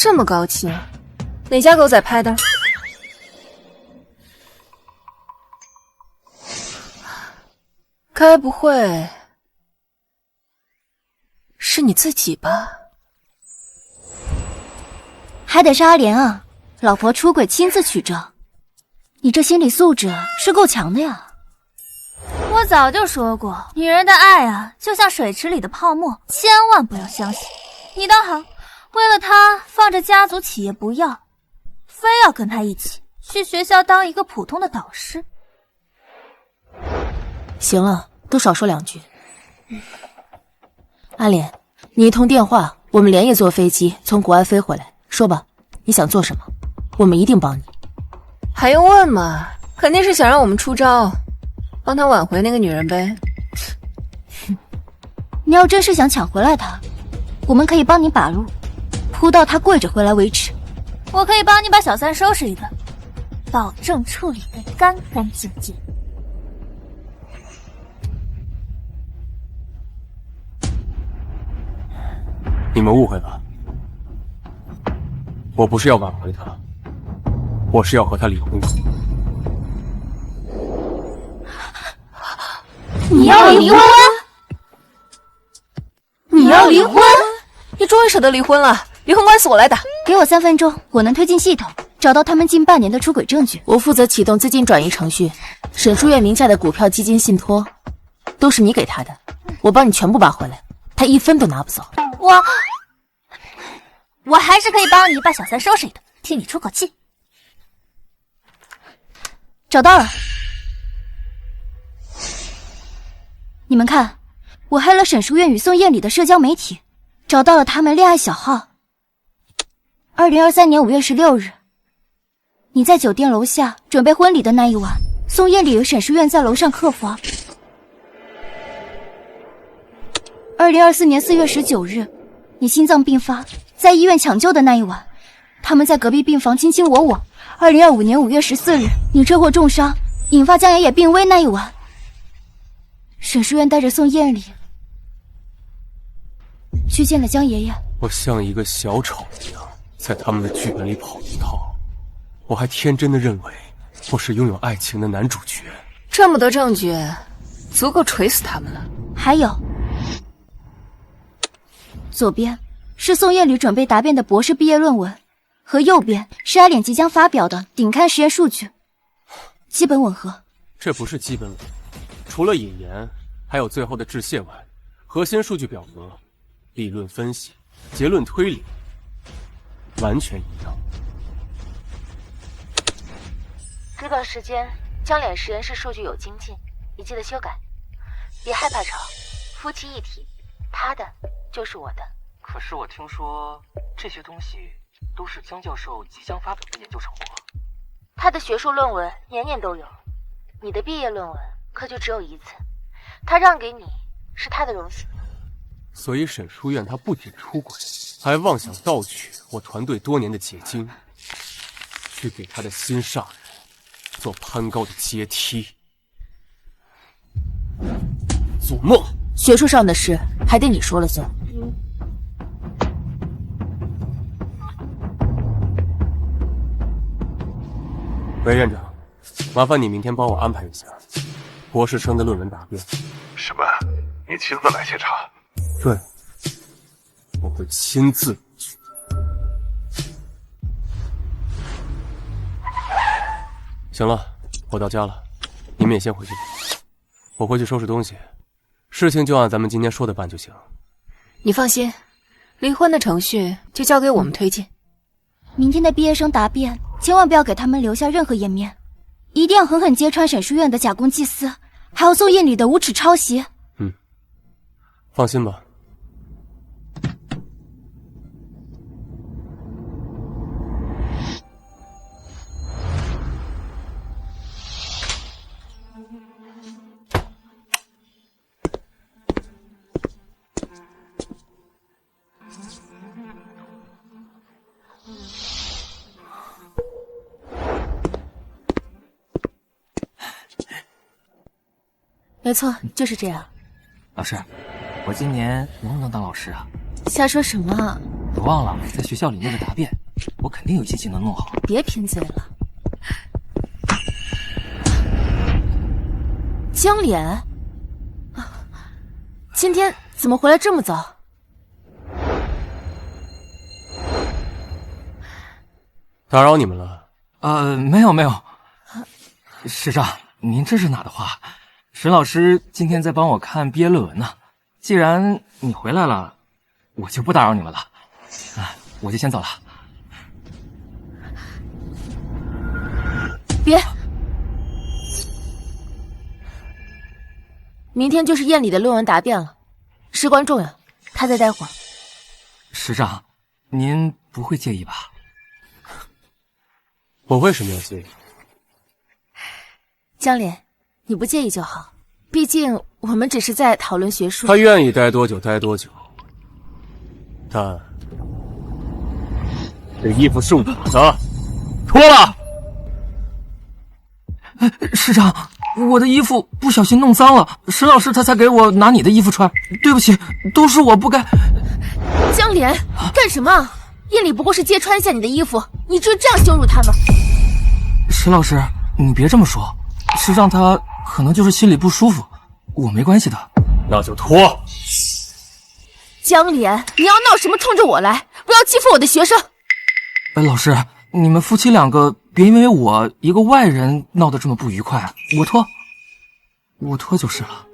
这么高清，哪家狗仔拍的？该不会是你自己吧？还得是阿莲啊，老婆出轨亲自取证，你这心理素质是够强的呀。我早就说过，女人的爱啊，就像水池里的泡沫，千万不要相信。你倒好，为了他放着家族企业不要，非要跟他一起去学校当一个普通的导师。行了，都少说两句。阿莲，你一通电话，我们连夜坐飞机从国外飞回来。说吧，你想做什么？我们一定帮你。还用问吗？肯定是想让我们出招，帮他挽回那个女人呗。你要真是想抢回来她，我们可以帮你把路，扑到她跪着回来为止。我可以帮你把小三收拾一顿，保证处理得干干净净。你们误会了，我不是要挽回她，我是要和她离婚。你要离婚？你要离婚？你终于舍得离婚了，离婚官司我来打。给我3分钟，我能推进系统，找到他们近半年的出轨证据。我负责启动资金转移程序，沈书院名下的股票基金信托都是你给他的，我帮你全部拔回来，他1分都拿不走。我还是可以帮你把小三收拾一顿，替你出口气。找到了，你们看，我黑了沈书院与宋艳礼的社交媒体，找到了他们恋爱小号。2023年5月16日，你在酒店楼下准备婚礼的那一晚，宋艳礼与沈书院在楼上客房。2024年4月19日，你心脏病发，在医院抢救的那一晚，他们在隔壁病房卿卿我我。2025年5月14日，你车祸重伤，引发江爷爷病危那一晚，沈书院带着宋艳礼去见了江爷爷。我像一个小丑一样在他们的剧本里跑一套，我还天真的认为我是拥有爱情的男主角。这么多证据，足够锤死他们了。还有，左边是宋艳礼准备答辩的博士毕业论文，和右边是阿脸即将发表的顶刊实验数据，基本吻合。这不是基本吻合，除了引言，还有最后的致谢外，核心数据表格、理论分析、结论推理，完全一样。这段时间江脸实验室数据有精进，你记得修改。别害怕吵，夫妻一体，他的就是我的。可是我听说这些东西都是江教授即将发表的研究成果。他的学术论文年年都有，你的毕业论文可就只有一次，他让给你是他的荣幸。所以沈书院他不仅出轨，还妄想盗取我团队多年的结晶，去给他的新上任做攀高的阶梯。做梦！学术上的事还得你说了算。韦院长，麻烦你明天帮我安排一下博士生的论文答辩。什么？你亲自来现场？对，我会亲自去。行了，我到家了，你们也先回去吧。我回去收拾东西，事情就按咱们今天说的办就行。你放心，离婚的程序就交给我们推进。明天的毕业生答辩，千万不要给他们留下任何颜面，一定要狠狠揭穿沈书院的假公济私，还有宋艳礼的无耻抄袭。放心吧。没错，就是这样。老师，我今年能不能当老师啊？瞎说什么？别忘了，在学校里那个答辩，我肯定有信心能弄好。别贫嘴了。江琏，今天怎么回来这么早？打扰你们了。没有。师长，您这是哪的话？沈老师今天在帮我看毕业论文呢。既然你回来了，我就不打扰你们了。我就先走了。别，明天就是宴里的论文答辩了，事关重要，他再待会儿。师长，您不会介意吧？我为什么要介意？江琏，你不介意就好，毕竟我们只是在讨论学术。他愿意待多久待多久，但这衣服是我的，脱了。师长，我的衣服不小心弄脏了，沈老师他才给我拿你的衣服穿，对不起，都是我不该。江琏，干什么？夜里不过是揭穿一下你的衣服，你至于这样羞辱他吗？沈老师，你别这么说，师长他可能就是心里不舒服，我没关系的。那就脱。江琏，你要闹什么冲着我来，不要欺负我的学生。老师，你们夫妻两个别因为我一个外人闹得这么不愉快，我脱就是了。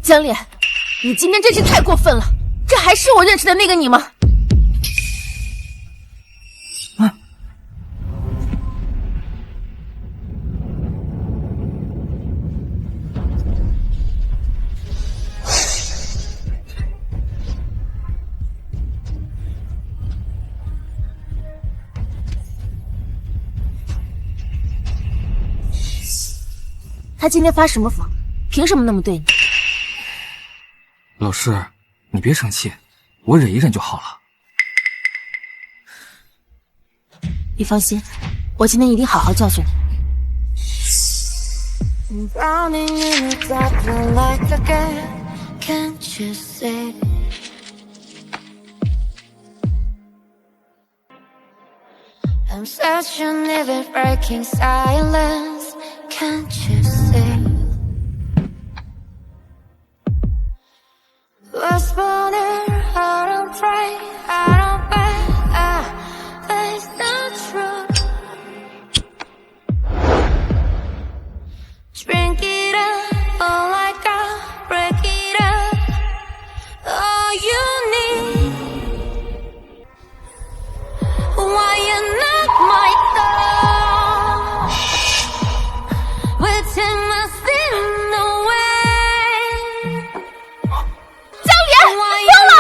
江琏，你今天真是太过分了，这还是我认识的那个你吗？他今天发什么疯？凭什么那么对你？老师，你别生气，我忍一忍就好了。你放心，我今天一定好好教训你。I'm such a never-breaking silence, can't you see? Was born there, I don't pray, I don't beg, but it's not true. Drink it up, all I got, break it up. All you need. Why you knock my door? Within my sin away. 江琏，疯了！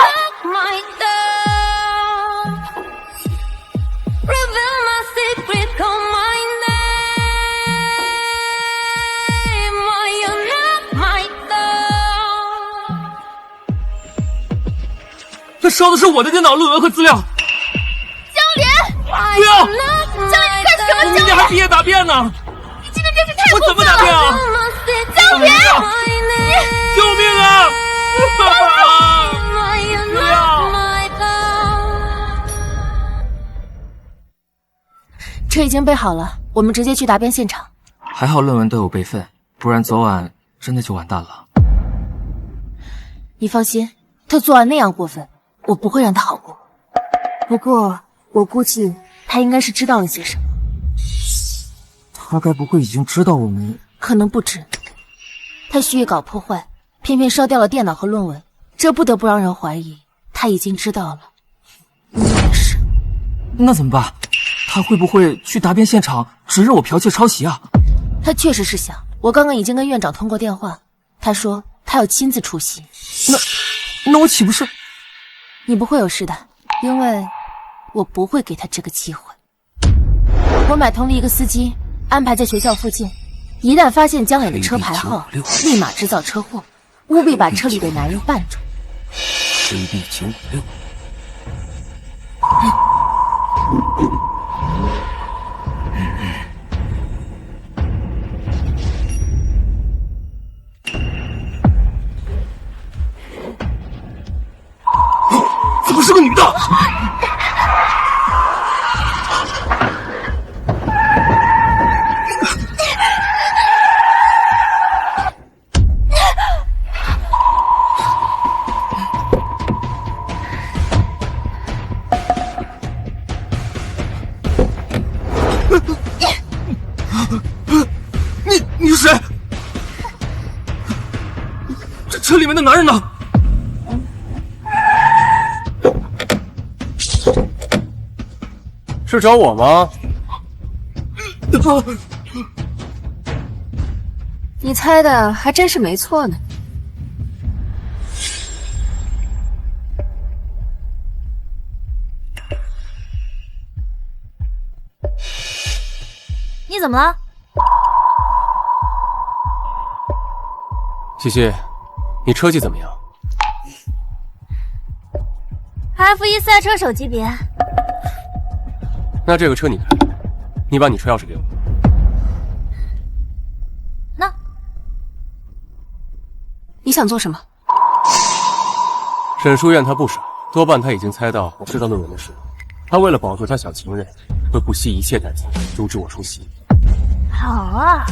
My door. Reveal my secret, call my name. Why you knock my door? 他烧的是我的电脑论文和资料。不要！江琏，干什么？明天还毕业答辩呢。你今天真是太过分了！我怎么答辩啊？江琏，救命啊！不要！车已经备好了，我们直接去答辩现场。还好论文都有备份，不然昨晚真的就完蛋了。你放心，他昨晚那样过分，我不会让他好过。不过我估计他应该是知道了些什么。他该不会已经知道我们？可能不知。他蓄意搞破坏，偏偏烧掉了电脑和论文，这不得不让人怀疑他已经知道了。你也是。那怎么办？他会不会去答辩现场指认我剽窃抄袭啊？他确实是想，我刚刚已经跟院长通过电话，他说他要亲自出席。那我岂不是？你不会有事的，因为我不会给他这个机会。我买通了一个司机，安排在学校附近，一旦发现江琏的车牌号，立马制造车祸，务必把车里的男人绊住。规避秦6。怎么是个女的？你是谁？这里面的男人呢？是找我吗？你猜的还真是没错呢。你怎么了？西西，你车技怎么样？ F1赛车手级别。那这个车你开，你把你车钥匙给我。那你想做什么？沈书院他不傻，多半他已经猜到我知道论文的事。他为了保住他小情人，会不惜一切代价阻止我出席。好啊，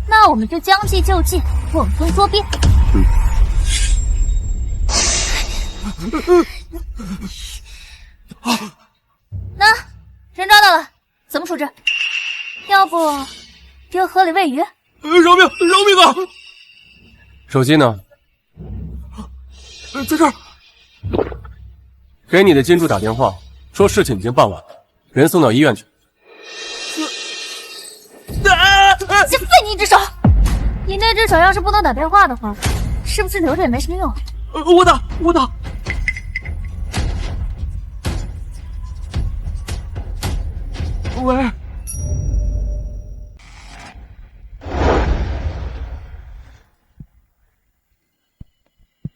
那我们就将计就计，瓮中捉鳖。那人抓到了，怎么处置？要不丢河里喂鱼？饶命！饶命啊！手机呢？在这儿。给你的金主打电话，说事情已经办完了，人送到医院去。先废你一只手！你那只手要是不能打电话的话，是不是留着也没什么用？我打。喂，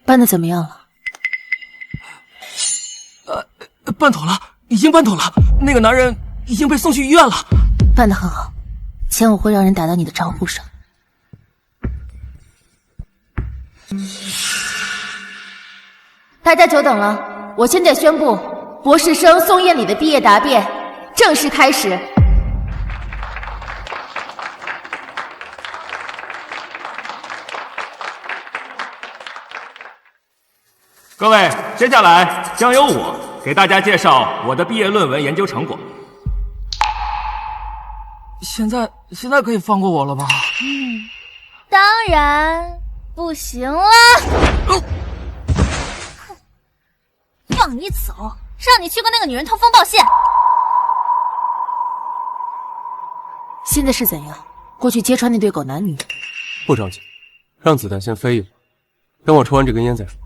办的怎么样了？办妥了，已经办妥了。那个男人已经被送去医院了。办得很好，钱我会让人打到你的账户上。大家久等了，我现在宣布，博士生宋艳礼的毕业答辩正式开始。各位，接下来将由我给大家介绍我的毕业论文研究成果。现在可以放过我了吧？当然不行了。放你走，让你去跟那个女人通风报信。现在是怎样？过去揭穿那对狗男女？不着急，让子弹先飞一会儿，等我抽完这根烟再说。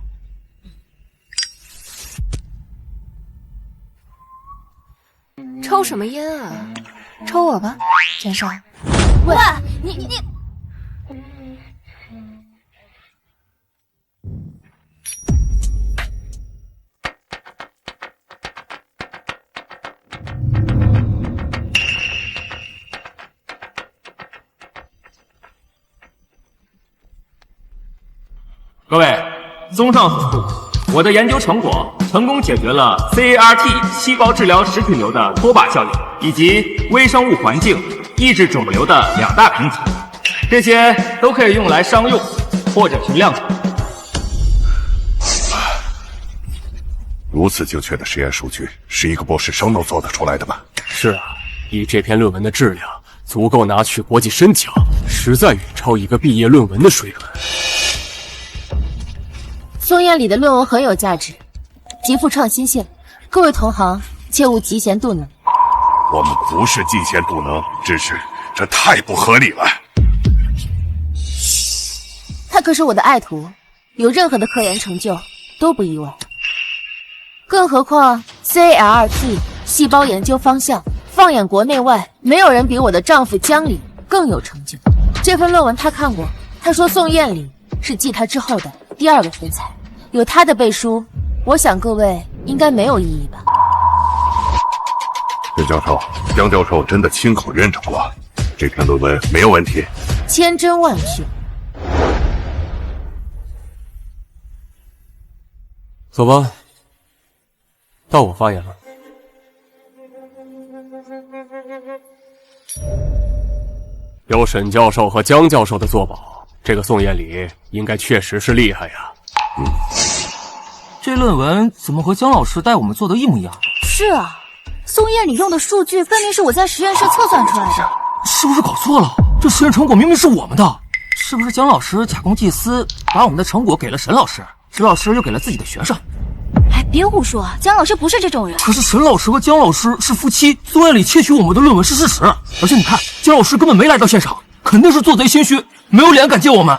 抽什么烟啊？抽我吧，江少。喂，你。各位，综上所述，我的研究成果成功解决了 CAR-T 细胞治疗实菌瘤的脱靶效应，以及微生物环境抑制肿瘤的2大瓶颈，这些都可以用来商用或者是量产。如此精确的实验数据，是一个博士生能做得出来的吗？是啊，以这篇论文的质量，足够拿取国际申奖，实在远超一个毕业论文的水准。宋艳礼的论文很有价值，极富创新性，各位同行切勿嫉贤妒能。我们不是嫉贤妒能，只是这太不合理了。他可是我的爱徒，有任何的科研成就都不意外。更何况 CAR-T 细胞研究方向，放眼国内外，没有人比我的丈夫江礼更有成就。这份论文他看过，他说宋艳礼是继他之后的第2个天才，有他的背书，我想各位应该没有异议吧？沈教授，江教授真的亲口认证过，这篇论文没有问题。千真万确。走吧，到我发言了。有沈教授和江教授的作保，这个宋燕礼应该确实是厉害呀。这论文怎么和江老师带我们做的一模一样？是啊，宋燕礼用的数据分明是我在实验室测算出来的。是不是搞错了？这实验成果明明是我们的，是不是江老师假公济私，把我们的成果给了沈老师，沈老师又给了自己的学生？哎，别胡说，江老师不是这种人。可是沈老师和江老师是夫妻，宋燕礼窃取我们的论文是事实，而且你看，江老师根本没来到现场，肯定是做贼心虚，没有脸敢见我们。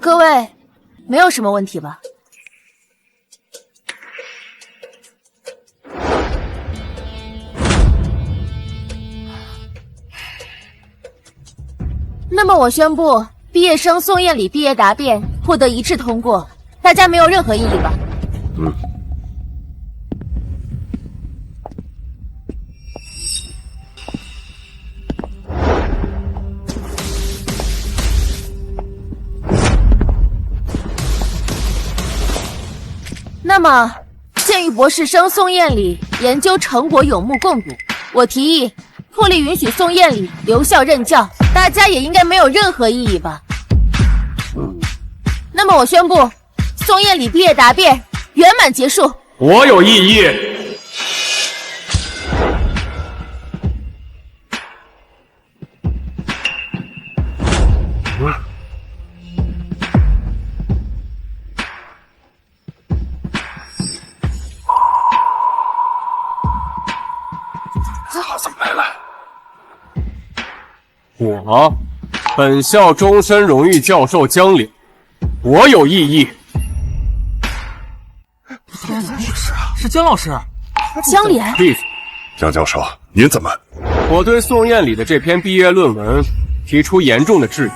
各位，没有什么问题吧？那么我宣布，毕业生宋燕礼毕业答辩获得一致通过，大家没有任何异议吧？那么，鉴于博士生宋燕礼研究成果有目共睹，我提议破例允许宋燕礼留校任教，大家也应该没有任何异议吧？那么我宣布，宋燕礼毕业答辩圆满结束。我有异议。他怎么来了？我，本校终身荣誉教授江岭，我有异议。是江老师。江脸，闭嘴！江教授，您怎么？我对宋燕礼的这篇毕业论文提出严重的质疑。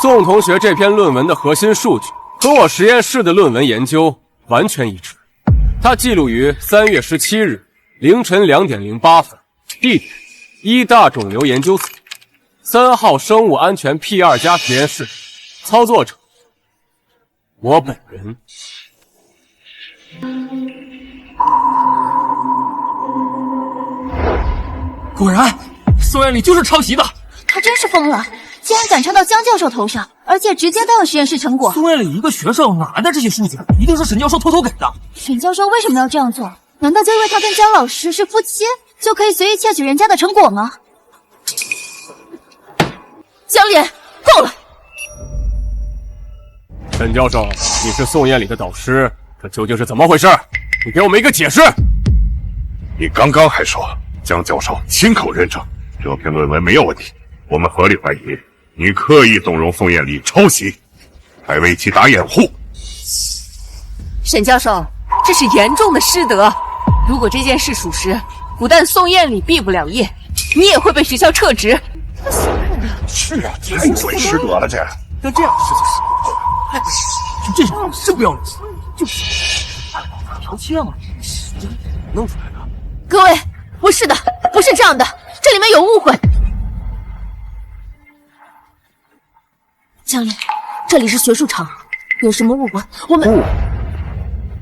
宋同学这篇论文的核心数据和我实验室的论文研究完全一致，它记录于3月17日凌晨2点08分，地点一大肿瘤研究所3号生物安全 P2+ 实验室，操作者我本人。果然，宋燕礼就是抄袭的。他真是疯了，竟然敢抄到江教授头上，而且直接带有实验室成果。宋燕礼一个学生哪来的这些数据？一定是沈教授偷偷给的。沈教授为什么要这样做？难道就因为他跟江老师是夫妻，就可以随意窃取人家的成果吗？江脸，够了！沈教授，你是宋燕礼的导师，这究竟是怎么回事？你给我们一个解释！你刚刚还说江教授亲口认证这篇论文没有问题，我们合理怀疑你刻意纵容宋燕礼抄袭，还为其打掩护。沈教授，这是严重的失德。如果这件事属实，不但宋燕礼毕不了业，你也会被学校撤职。是啊，太嘴失德了这。但这样的事情，就这种真不要脸，就是条件啊，弄出来的。各位，不是的，不是这样的，这里面有误会。江脸，这里是学术场，有什么误会，我们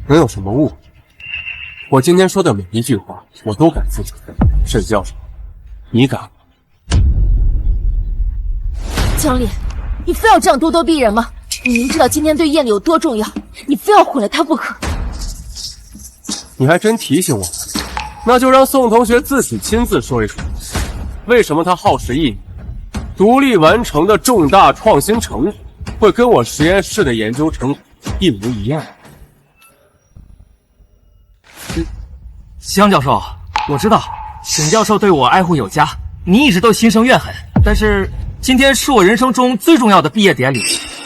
能有什么误会？我今天说的每一句话，我都敢负责。沈教授，你敢吗？江脸，你非要这样咄咄逼人吗？你明知道今天对燕礼有多重要，你非要毁了它不可。你还真提醒我了，那就让宋同学自己亲自说一说，为什么他耗时1年，独立完成的重大创新成果，会跟我实验室的研究成果一模一样。江教授，我知道沈教授对我爱护有加，你一直都心生怨恨，但是今天是我人生中最重要的毕业典礼，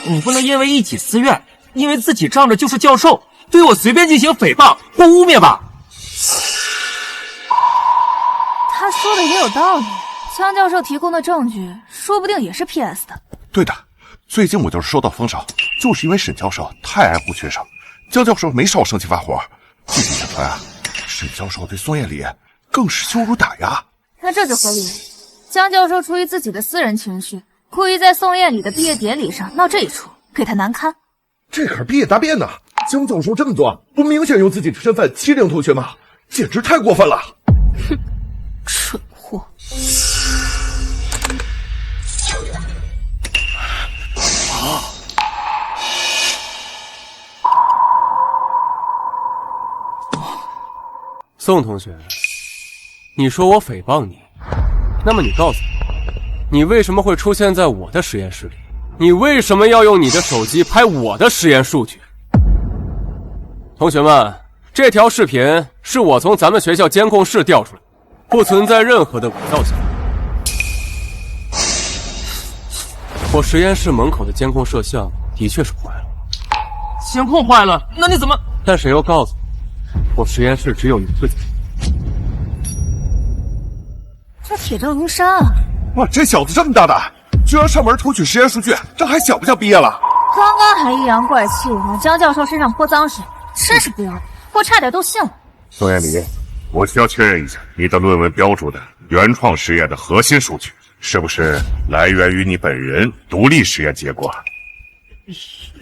你不能因为一己私怨，因为自己仗着就是教授，对我随便进行诽谤或污蔑吧？他说的也有道理，江教授提供的证据说不定也是 PS 的。对的，最近我就是收到风声，就是因为沈教授太爱护学生，江教授没少生气发火。据传传啊，沈教授对宋艳丽更是羞辱打压。那这就合理，江教授出于自己的私人情绪，故意在宋艳丽的毕业典礼上闹这一出，给她难堪。这可是毕业答辩呢，江教授这么做，不明显用自己的身份欺凌同学吗？简直太过分了！哼，蠢货！宋同学，你说我诽谤你，那么你告诉我，你为什么会出现在我的实验室里？你为什么要用你的手机拍我的实验数据？同学们，这条视频是我从咱们学校监控室调出来的，不存在任何的伪造行为。我实验室门口的监控摄像的确是坏了，监控坏了，那你怎么？但谁又告诉我实验室只有一个监控？这铁证如山啊！哇，这小子这么大胆，居然上门偷取实验数据，这还像不像毕业了？刚刚还阴阳怪气往江教授身上泼脏水，真是不要脸，我差点都信了。宋艳丽，我需要确认一下，你的论文标注的原创实验的核心数据，是不是来源于你本人独立实验结果？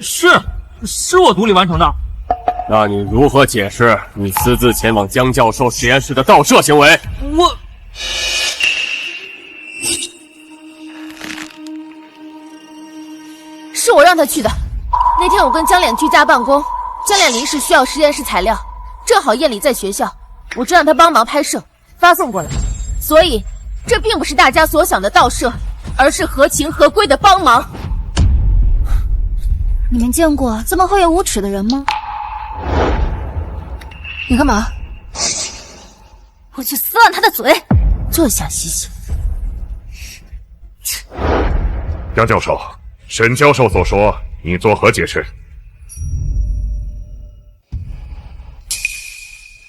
是我独立完成的。那你如何解释你私自前往江教授实验室的盗摄行为？是我让他去的。那天我跟江脸居家办公，江脸临时需要实验室材料，正好夜里在学校，我就让他帮忙拍摄，发送过来。所以，这并不是大家所想的盗摄，而是合情合规的帮忙。你们见过这么厚颜无耻的人吗？你干嘛？我去撕烂他的嘴！坐下洗洗。杨教授，沈教授所说，你作何解释？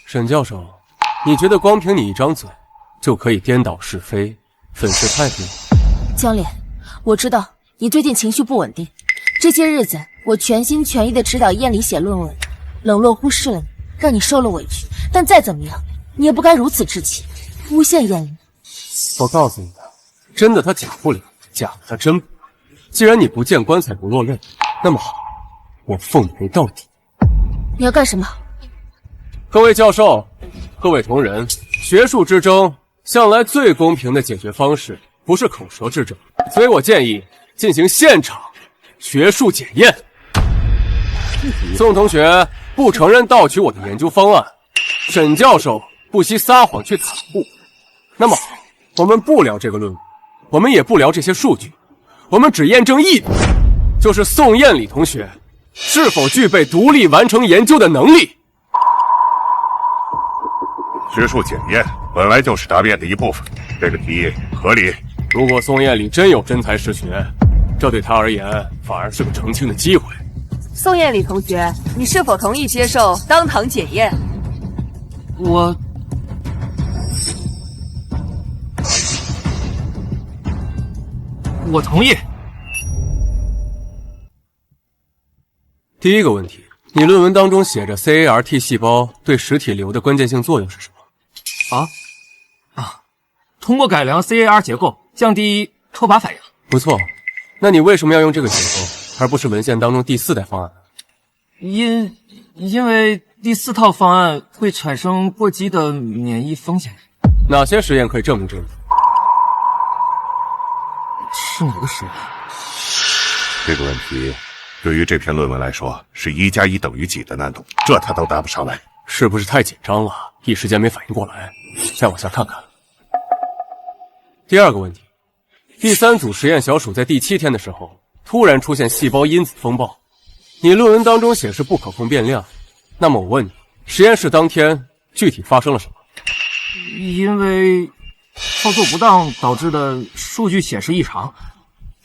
沈教授，你觉得光凭你一张嘴就可以颠倒是非、粉饰太平？江脸，我知道你最近情绪不稳定，这些日子我全心全意地指导艳丽写论文，冷落忽视了你，让你受了委屈。但再怎么样，你也不该如此置气，诬陷艳丽。我告诉你的，真的他假不了，假的他真不了。既然你不见棺材不落泪，那么好，我奉陪到底。你要干什么？各位教授，各位同仁，学术之争向来最公平的解决方式不是口舌之争，所以我建议进行现场学术检验。宋同学不承认盗取我的研究方案，沈教授不惜撒谎去袒护。那么好，我们不聊这个论文，我们也不聊这些数据，我们只验证一点，就是宋艳丽同学是否具备独立完成研究的能力。学术检验本来就是答辩的一部分，这个提议合理。如果宋艳丽真有真才实学，这对她而言反而是个澄清的机会。宋艳丽同学，你是否同意接受当堂检验？我同意。第一个问题，你论文当中写着 CAR-T 细胞对实体瘤的关键性作用是什么？通过改良 CAR 结构，降低抽拔反应。不错，那你为什么要用这个结构，而不是文献当中第4代方案呢？因为第4套方案会产生过激的免疫风险。哪些实验可以证明这一点？是哪个实验？这个问题对于这篇论文来说是1+1等于几的难度，这他都答不上来，是不是太紧张了，一时间没反应过来？再往下看看。第二个问题，第3组实验小鼠在第7天的时候突然出现细胞因子风暴，你论文当中显示不可控变量，那么我问你，实验室当天具体发生了什么？因为操作不当导致的数据显示异常。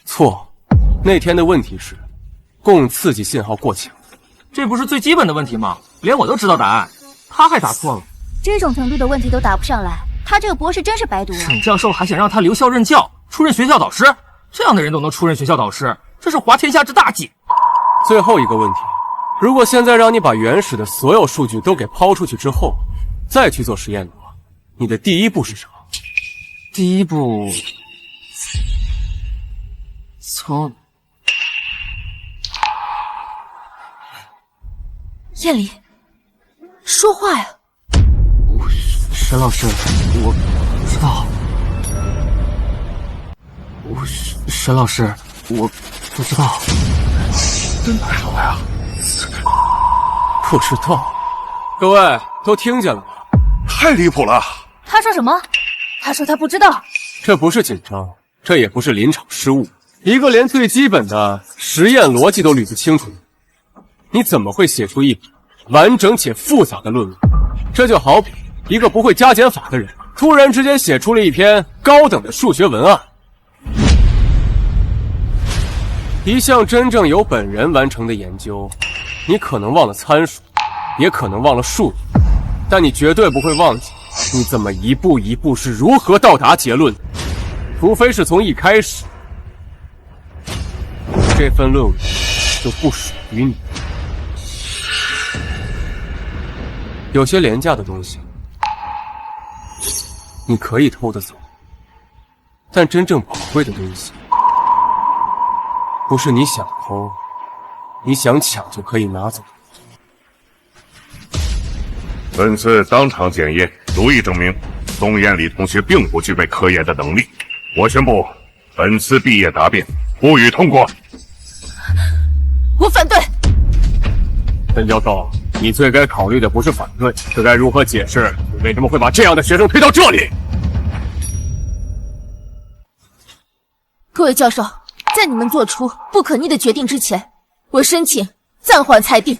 错，那天的问题是共刺激信号过强。这不是最基本的问题吗？连我都知道答案，他还答错了。这种程度的问题都答不上来，他这个博士真是白读了。沈教授还想让他留校任教，出任学校导师？这样的人都能出任学校导师，这是滑天下之大稽。最后一个问题，如果现在让你把原始的所有数据都给抛出去之后，再去做实验的话，你的第一步是什么？第一步，从燕离，说话呀！沈老师，我不知道。沈老师，我不知道。真的什么呀？不知道。各位都听见了吗？太离谱了！他说什么？他说他不知道。这不是紧张，这也不是临场失误。一个连最基本的实验逻辑都捋不清楚，你怎么会写出一本完整且复杂的论文？这就好比一个不会加减法的人，突然之间写出了一篇高等的数学文案。一项真正由本人完成的研究，你可能忘了参数，也可能忘了数据，但你绝对不会忘记你怎么一步一步是如何到达结论的，除非是从一开始，这份论文就不属于你。有些廉价的东西，你可以偷得走，但真正宝贵的东西，不是你想偷，你想抢就可以拿走。本次当场检验，足以证明宋艳丽同学并不具备科研的能力。我宣布，本次毕业答辩不予通过。我反对。陈教授，你最该考虑的不是反对，是该如何解释你为什么会把这样的学生推到这里。各位教授，在你们做出不可逆的决定之前，我申请暂缓裁定。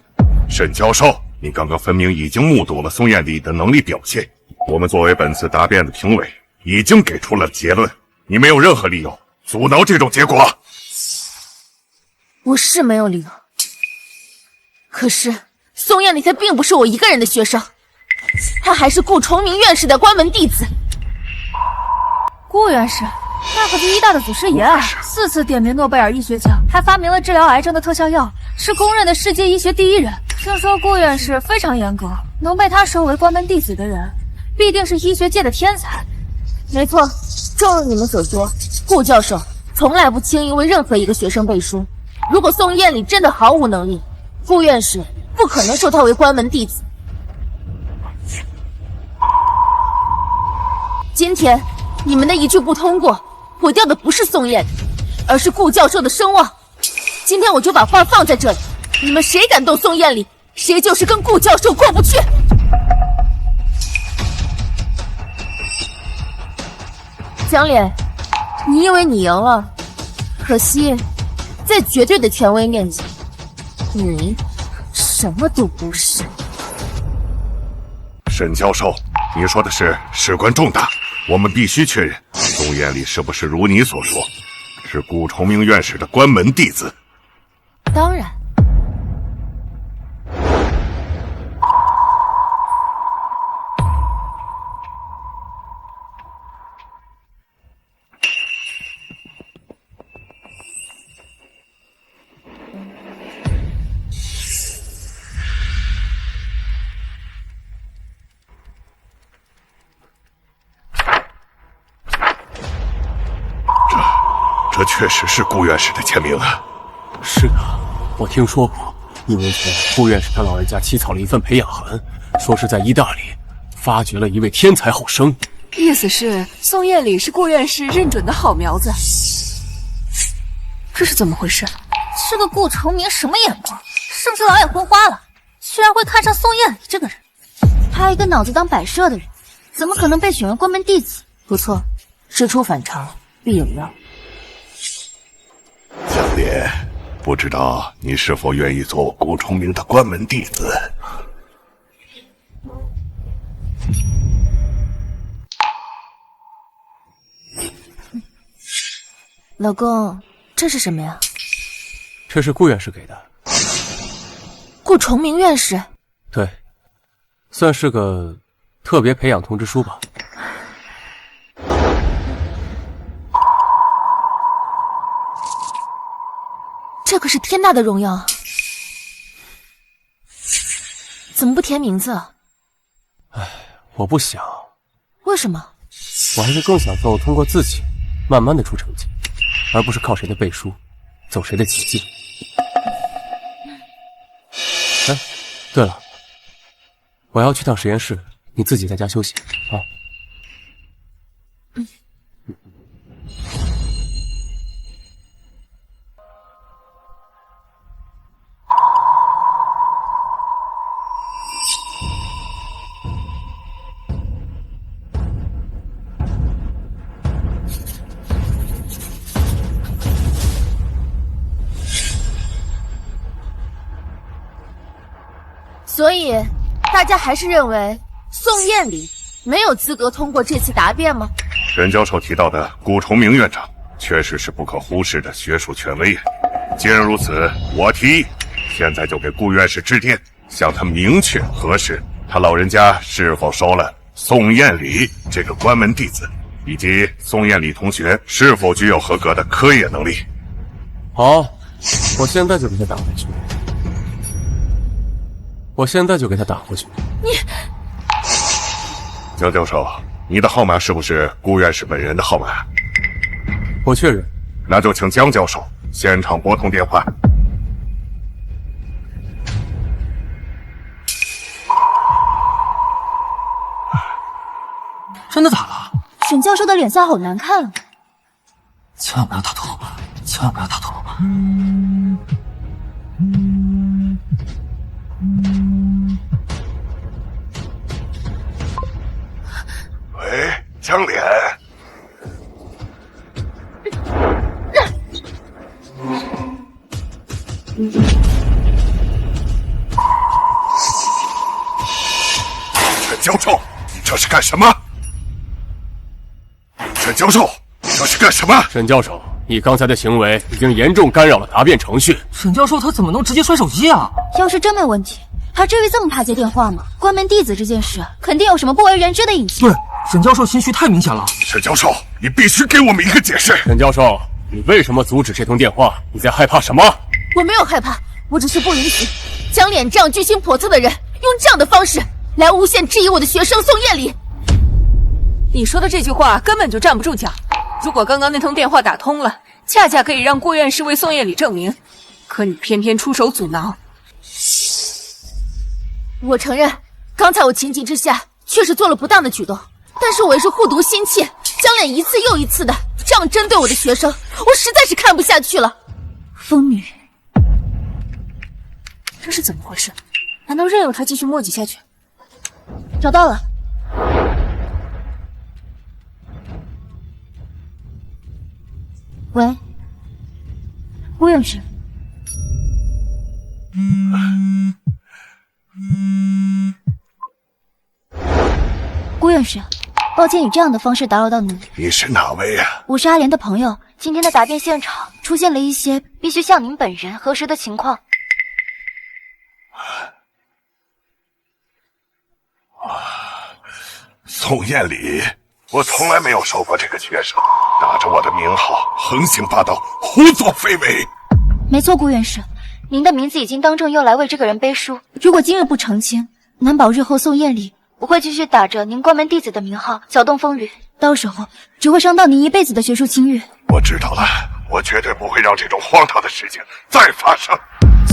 沈教授，你刚刚分明已经目睹了宋艳丽的能力表现，我们作为本次答辩的评委，已经给出了结论，你没有任何理由阻挠这种结果。我是没有理由，可是宋艳丽她并不是我一个人的学生，她还是顾崇明院士的关门弟子。顾院士，那可是医大的祖师爷啊，4次点名诺贝尔医学奖，还发明了治疗癌症的特效药，是公认的世界医学第一人。听说顾院士非常严格，能被他收为关门弟子的人，必定是医学界的天才。没错，正如你们所说，顾教授从来不轻易为任何一个学生背书。如果宋艳丽真的毫无能力，顾院士不可能收她为关门弟子。今天你们的一句不通过，毁掉的不是宋艳丽，而是顾教授的声望。今天我就把话放在这里，你们谁敢动宋艳丽，谁就是跟顾教授过不去。江脸，你以为你赢了，可惜在绝对的权威面前，你什么都不是。沈教授，你说的事关重大，我们必须确认宋艳丽是不是如你所说，是顾崇明院士的关门弟子。当然。这确实是顾院士的签名啊！是的，我听说过，1年前顾院士他老人家起草了一份培养函，说是在意大利发掘了一位天才后生。意思是宋艳丽是顾院士认准的好苗子，这是怎么回事？这个顾崇明什么眼光？是不是老眼昏花了？居然会看上宋艳丽这个人？他一个脑子当摆设的人，怎么可能被选为关门弟子？不错，事出反常必有妖。江烈，不知道你是否愿意做顾崇明的关门弟子？老公，这是什么呀？这是顾院士给的。顾崇明院士？对，算是个特别培养通知书吧。这可是天大的荣耀啊！怎么不填名字啊？我不想。为什么？我还是更享受通过自己慢慢的出成绩，而不是靠谁的背书，走谁的捷径。哎，对了，我要去趟实验室，你自己在家休息啊。所以，大家还是认为宋燕礼没有资格通过这次答辩吗？沈教授提到的顾崇明院长，确实是不可忽视的学术权威。既然如此，我提议，现在就给顾院士致电，向他明确核实他老人家是否收了宋燕礼这个关门弟子，以及宋燕礼同学是否具有合格的科研能力。好，我现在就给他打回去。你，江教授，你的号码是不是顾院士本人的号码？我确认。那就请江教授现场拨通电话。真的打了？沈教授的脸色好难看啊！千万不要打通，千万不要打通！喂，江脸。沈教授，你这是干什么？沈教授，这是干什么？沈教授，你刚才的行为已经严重干扰了答辩程序。沈教授他怎么能直接摔手机啊？要是真没问题，他至于这么怕接电话吗？关门弟子这件事，肯定有什么不为人知的隐情。对，沈教授心虚太明显了。沈教授，你必须给我们一个解释。沈教授，你为什么阻止这通电话？你在害怕什么？我没有害怕，我只是不允许江脸这样居心叵测的人用这样的方式来诬陷质疑我的学生宋燕礼。你说的这句话根本就站不住脚。如果刚刚那通电话打通了，恰恰可以让顾院士为宋燕礼证明，可你偏偏出手阻挠。我承认，刚才我情急之下确实做了不当的举动，但是我也是护犊心切，江脸一次又一次的这样针对我的学生，我实在是看不下去了。疯女，这是怎么回事？难道任由他继续磨叽下去？找到了。喂，顾院士。顾院士，抱歉以这样的方式打扰到您。你是哪位啊？我是阿莲的朋友。今天的答辩现场出现了一些必须向您本人核实的情况。宋燕礼，我从来没有收过这个学生，打着我的名号横行霸道，胡作非为。没错，顾院士，您的名字已经当众用来为这个人背书。如果今日不澄清，难保日后宋燕礼不会继续打着您关门弟子的名号搅动风雨，到时候只会伤到您一辈子的学术清誉。我知道了，我绝对不会让这种荒唐的事情再发生。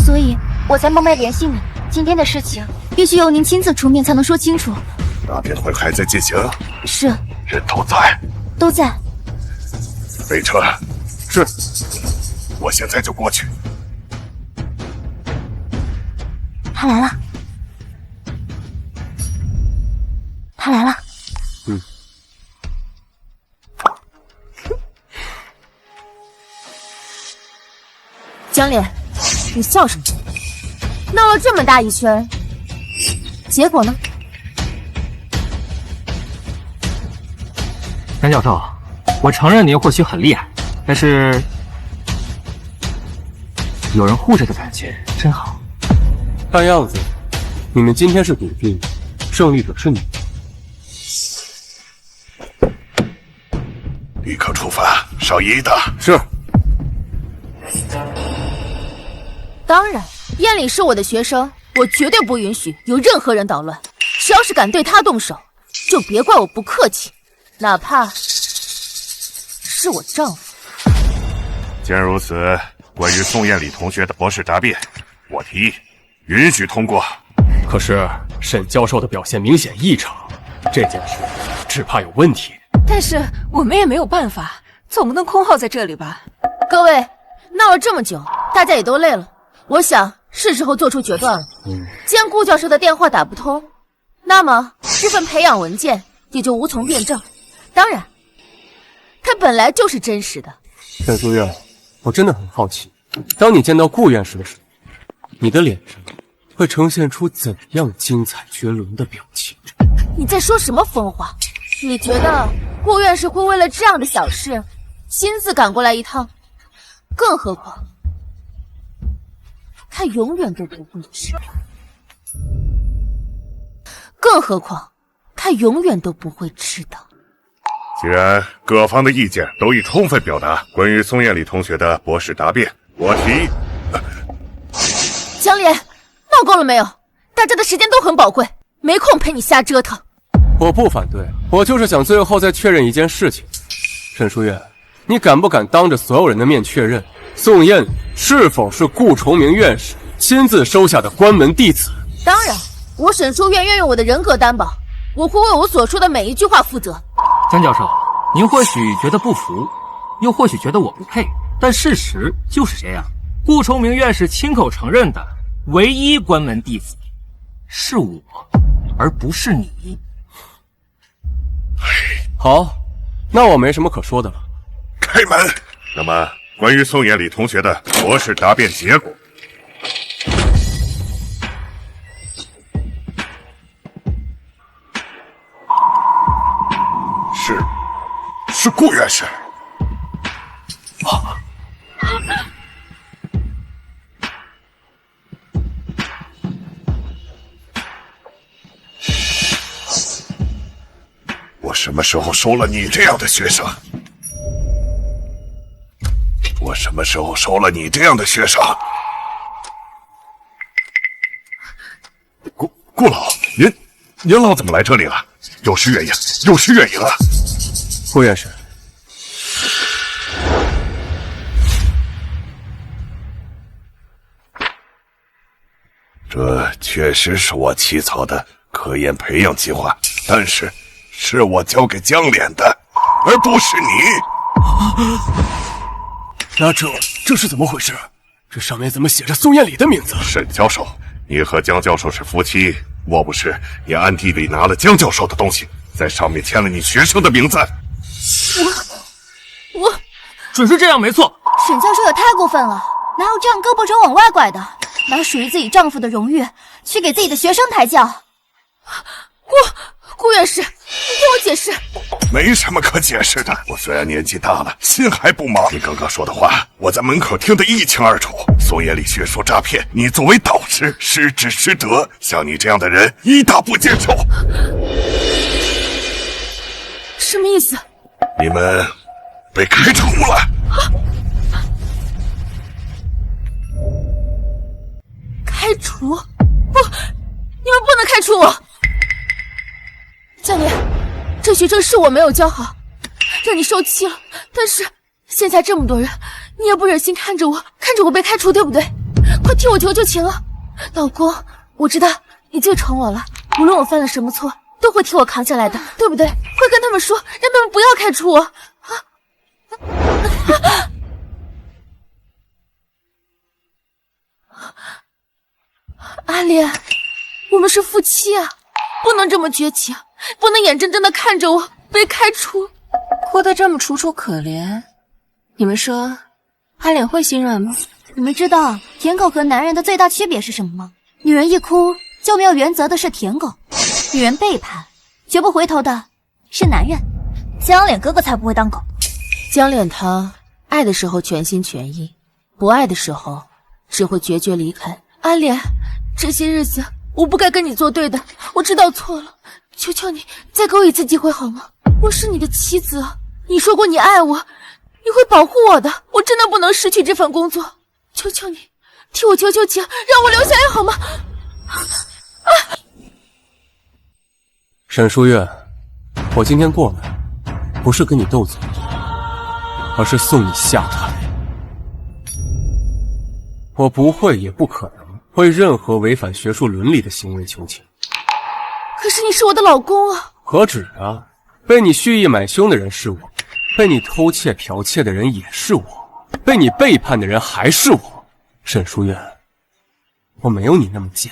所以我才冒昧联系你，今天的事情必须由您亲自出面才能说清楚。答辩会还在进行？是。人都在？都在。备车。是。我现在就过去。他来了。他来了。江脸，你笑什么？闹了这么大一圈，结果呢？张教授，我承认您或许很厉害，但是有人护着的感觉真好。看样子，你们今天是笃定胜利者是你。立刻出发，少一的。是。当然，燕里是我的学生，我绝对不允许有任何人捣乱。谁要是敢对他动手，就别怪我不客气，哪怕是我丈夫。既然如此，关于宋燕礼同学的博士答辩，我提议允许通过。可是沈教授的表现明显异常，这件事只怕有问题。但是我们也没有办法，总不能空耗在这里吧？各位，闹了这么久，大家也都累了，我想是时候做出决断了。既然顾教授的电话打不通，那么这份培养文件也就无从辩证。当然，它本来就是真实的。沈书院，我真的很好奇，当你见到顾院士的时候，你的脸上会呈现出怎样精彩绝伦的表情？你在说什么疯话？你觉得顾院士会为了这样的小事亲自赶过来一趟？更何况，他永远都不会知道。更何况，他永远都不会知道。既然各方的意见都已充分表达，关于宋燕礼同学的博士答辩，我提。江莲，闹够了没有？大家的时间都很宝贵，没空陪你瞎折腾。我不反对，我就是想最后再确认一件事情。沈书院，你敢不敢当着所有人的面确认，宋燕礼是否是顾崇明院士亲自收下的关门弟子？当然，我沈书院愿用我的人格担保，我会为我所说的每一句话负责。江教授，您或许觉得不服，又或许觉得我不配，但事实就是这样。顾崇明院士亲口承认的唯一关门弟子是我，而不是你。好，那我没什么可说的了。开门。那么，关于宋延礼同学的博士答辩结果，是顾院士。我什么时候收了你这样的学生？我什么时候收了你这样的学生？顾老，您老怎么来这里了？有失远迎，有失远迎啊！顾院士，这确实是我起草的科研培养计划，但是是我交给江脸的，而不是你。那这是怎么回事？这上面怎么写着宋燕礼的名字？沈教授，你和江教授是夫妻，莫不是你暗地里拿了江教授的东西，在上面签了你学生的名字？我准是这样没错。沈教授也太过分了，哪有这样胳膊肘往外拐的？拿属于自己丈夫的荣誉去给自己的学生抬轿？顾院士，你给我解释。没什么可解释的，我虽然年纪大了，心还不毛。你刚刚说的话，我在门口听得一清二楚。宋延礼学说诈骗，你作为导师失职失德，像你这样的人一大不接受。什么意思？你们被开除了。开除？不，你们不能开除我！江莲，这学生是我没有教好，让你受气了。但是现在这么多人，你也不忍心看着我被开除，对不对？快替我求求情啊！老公，我知道你最宠我了，无论我犯了什么错，都会替我扛下来的，对不对？快跟他们说，让他们不要开除我！阿莲，我们是夫妻啊，不能这么绝情，不能眼睁睁的看着我被开除。哭得这么楚楚可怜，你们说阿脸会心软吗？你们知道舔狗和男人的最大区别是什么吗？女人一哭就没有原则的是舔狗，女人背叛绝不回头的是男人。江脸哥哥才不会当狗。江脸他爱的时候全心全意，不爱的时候只会决绝离开。阿脸，这些日子我不该跟你作对的，我知道错了，求求你再给我一次机会好吗？我是你的妻子啊，你说过你爱我，你会保护我的，我真的不能失去这份工作。求求你，替我求求情，让我留下来好吗？沈书月，我今天过来，不是跟你斗嘴，而是送你下台。我不会也不可能为任何违反学术伦理的行为求情。可是你是我的老公啊！何止啊！被你蓄意买凶的人是我，被你偷窃剽窃的人也是我，被你背叛的人还是我。沈书月，我没有你那么贱，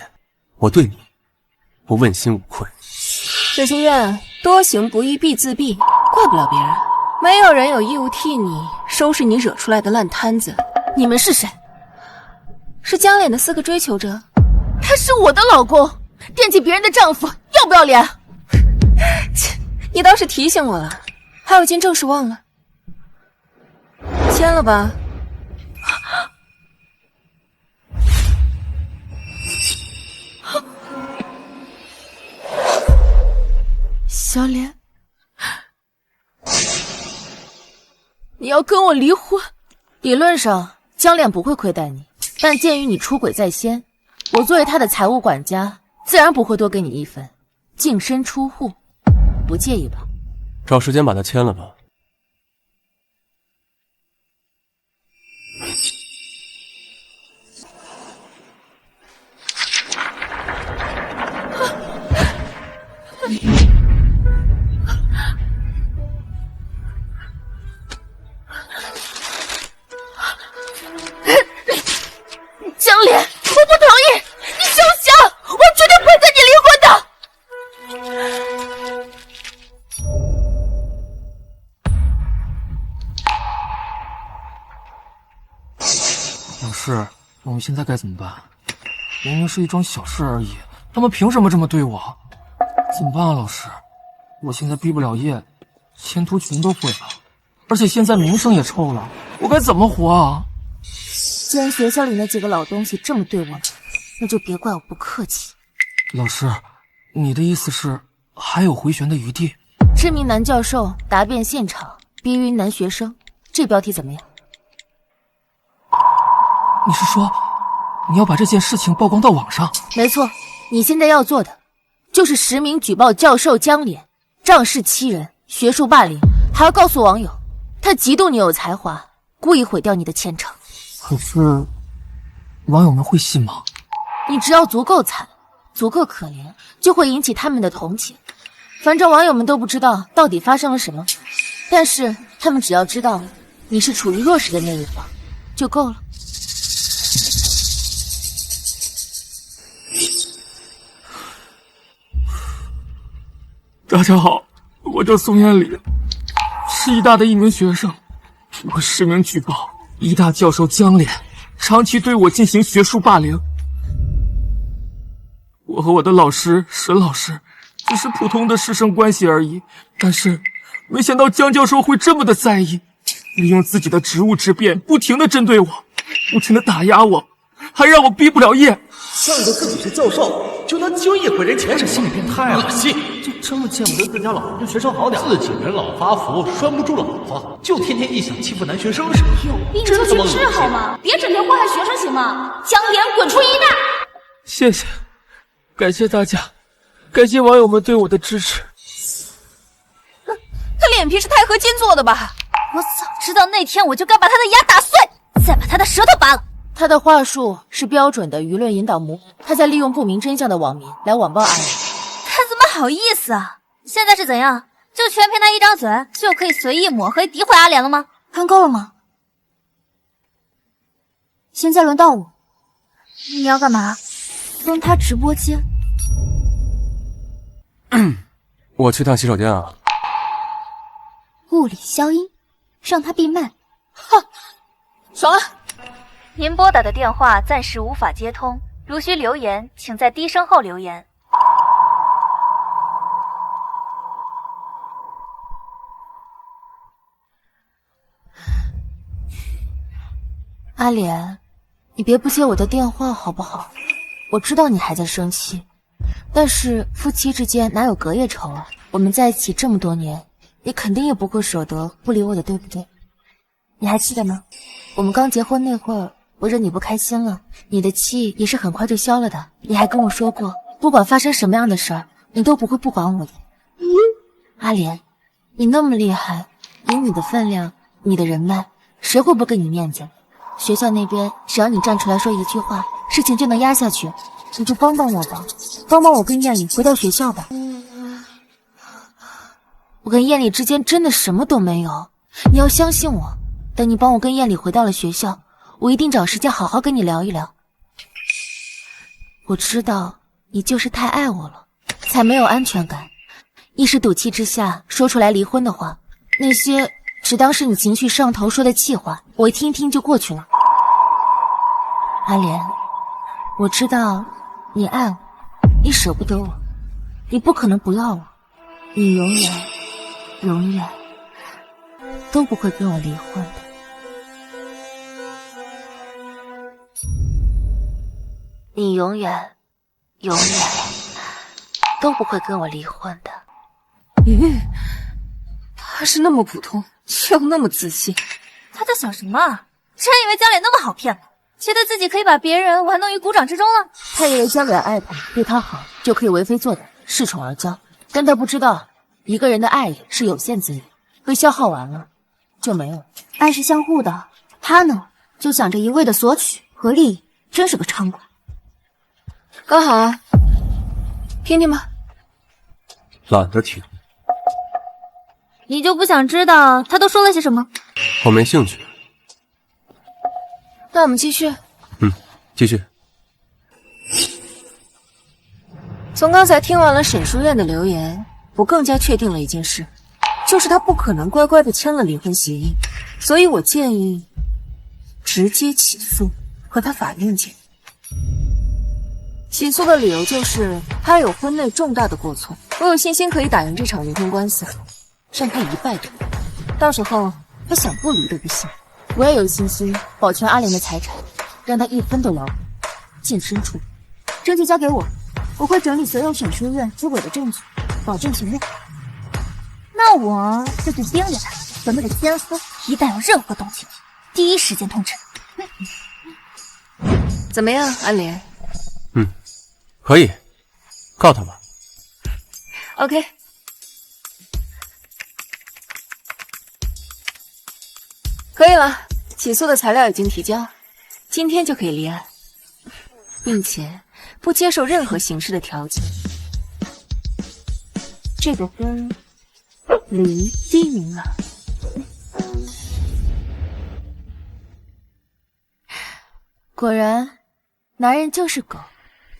我对你不问心无愧。沈书月，多行不义必自毙，怪不了别人，没有人有义务替你收拾你惹出来的烂摊子。你们是谁？是江脸的4个追求者。他是我的老公，惦记别人的丈夫，要不要脸？切，你倒是提醒我了，还有件正事忘了，签了吧。小脸，你要跟我离婚？理论上江脸不会亏待你，但鉴于你出轨在先，我作为他的财务管家，自然不会多给你1分，净身出户，不介意吧？找时间把它签了吧。江脸，我不同意！你休想！我绝对不会跟你离婚的！老师，我们现在该怎么办？明明是一桩小事而已，他们凭什么这么对我？怎么办啊，老师？我现在毕不了业，前途全都毁了，而且现在名声也臭了，我该怎么活啊？既然学校里那几个老东西这么对我们，那就别怪我不客气。老师，你的意思是还有回旋的余地？知名男教授答辩现场逼晕男学生，这标题怎么样？你是说你要把这件事情曝光到网上？没错，你现在要做的就是实名举报教授江脸仗势欺人、学术霸凌，还要告诉网友他嫉妒你有才华，故意毁掉你的前程。可是网友们会信吗？你只要足够惨，足够可怜，就会引起他们的同情。反正网友们都不知道到底发生了什么，但是他们只要知道你是处于弱势的那一方就够了。大家好，我叫宋彦礼，是医大的一名学生。我实名举报医大教授江脸长期对我进行学术霸凌。我和我的老师沈老师只是普通的师生关系而已，但是没想到江教授会这么的在意，利用自己的职务之便不停的针对我，不停的打压我，还让我毕不了业。仗着自己是教授就能轻易毁人前程，心理变态啊！恶心！就这么见不得自家老婆对学生好点，自己人老发福，拴不住老婆，就天天一想欺负男学生似的。有病就去治好吗？别整天祸害学生行吗？江脸滚出医大！谢谢，感谢大家，感谢网友们对我的支持。他脸皮是钛合金做的吧？我早知道那天我就该把他的牙打碎，再把他的舌头拔了。他的话术是标准的舆论引导模，他在利用不明真相的网民来网暴阿人。他怎么好意思啊？现在是怎样？就全凭他一张嘴就可以随意抹黑诋毁阿莲了吗？看够了吗？现在轮到我。你要干嘛？封他直播间。我去趟洗手间啊。物理消音，让他闭麦。哈，爽了。您拨打的电话暂时无法接通，如需留言，请在低声后留言。阿莲，你别不接我的电话好不好？我知道你还在生气，但是夫妻之间哪有隔夜仇啊？我们在一起这么多年，你肯定也不会舍得不理我的，对不对？你还记得吗？我们刚结婚那会儿，我惹你不开心了，你的气也是很快就消了的。你还跟我说过，不管发生什么样的事儿，你都不会不管我的。阿莲，你那么厉害，以你的分量，你的人脉，谁会不给你面子？学校那边只要你站出来说一句话，事情就能压下去。你就帮帮我吧，帮帮我跟燕里回到学校吧。我跟燕里之间真的什么都没有，你要相信我。等你帮我跟燕里回到了学校，我一定找时间好好跟你聊一聊。我知道你就是太爱我了，才没有安全感，一时赌气之下说出来离婚的话，那些只当是你情绪上头说的气话，我一听听就过去了。阿莲，我知道你爱我，你舍不得我，你不可能不要我，你永远都不会跟我离婚的。你永远都不会跟我离婚的。他是那么普通，又那么自信。他在想什么啊？真以为江脸那么好骗吗？觉得自己可以把别人玩弄于股掌之中了？他以为江脸爱他，对他好，就可以为非作歹，恃宠而骄。但他不知道，一个人的爱是有限资源，被消耗完了就没有了。爱是相互的，他呢就想着一味的索取和利益，真是个猖狂。刚好啊，听听吧。懒得听。你就不想知道他都说了些什么？我没兴趣。那我们继续。继续。从刚才听完了沈书院的流言，我更加确定了一件事，就是他不可能乖乖的签了离婚协议，所以我建议直接起诉，和他法院见。起诉的理由就是他有婚内重大的过错，我有信心可以打赢这场离婚官司，让他一败涂地，到时候他想不离都不行。我也有信心保全阿莲的财产，让他一分都捞不净身出户。证据交给我，我会整理所有沈书院出轨的证据，保证全面。那我就去盯着他和那个奸夫，一旦有任何动静，第一时间通知。怎么样，安莲？可以，告他吧。OK。可以了，起诉的材料已经提交，今天就可以立案，并且不接受任何形式的调解。这个分离低明了。果然，男人就是狗，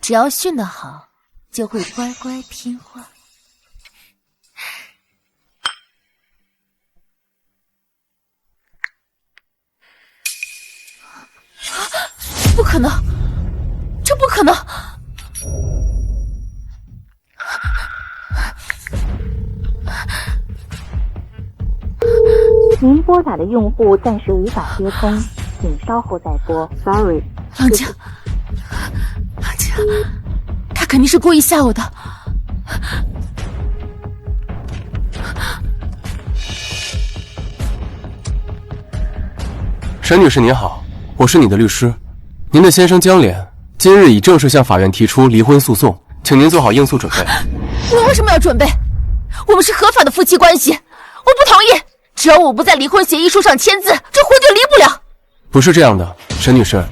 只要训得好，就会乖乖听话。不可能，这不可能！您拨打的用户暂时无法接通，请稍后再拨。Sorry。郎家，他肯定是故意吓我的。沈女士您好，我是你的律师。您的先生江脸今日已正式向法院提出离婚诉讼，请您做好应诉准备。我为什么要准备？我们是合法的夫妻关系，我不同意。只要我不在离婚协议书上签字，这婚就离不了。不是这样的，沈女士，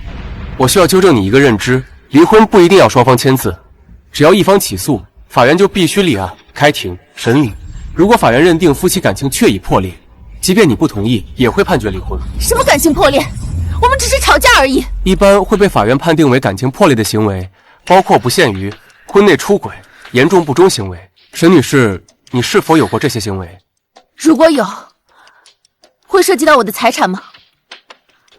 我需要纠正你一个认知，离婚不一定要双方签字，只要一方起诉，法院就必须立案、开庭、审理。如果法院认定夫妻感情确已破裂，即便你不同意，也会判决离婚。什么感情破裂？我们只是吵架而已。一般会被法院判定为感情破裂的行为，包括不限于婚内出轨、严重不忠行为。沈女士，你是否有过这些行为？如果有，会涉及到我的财产吗？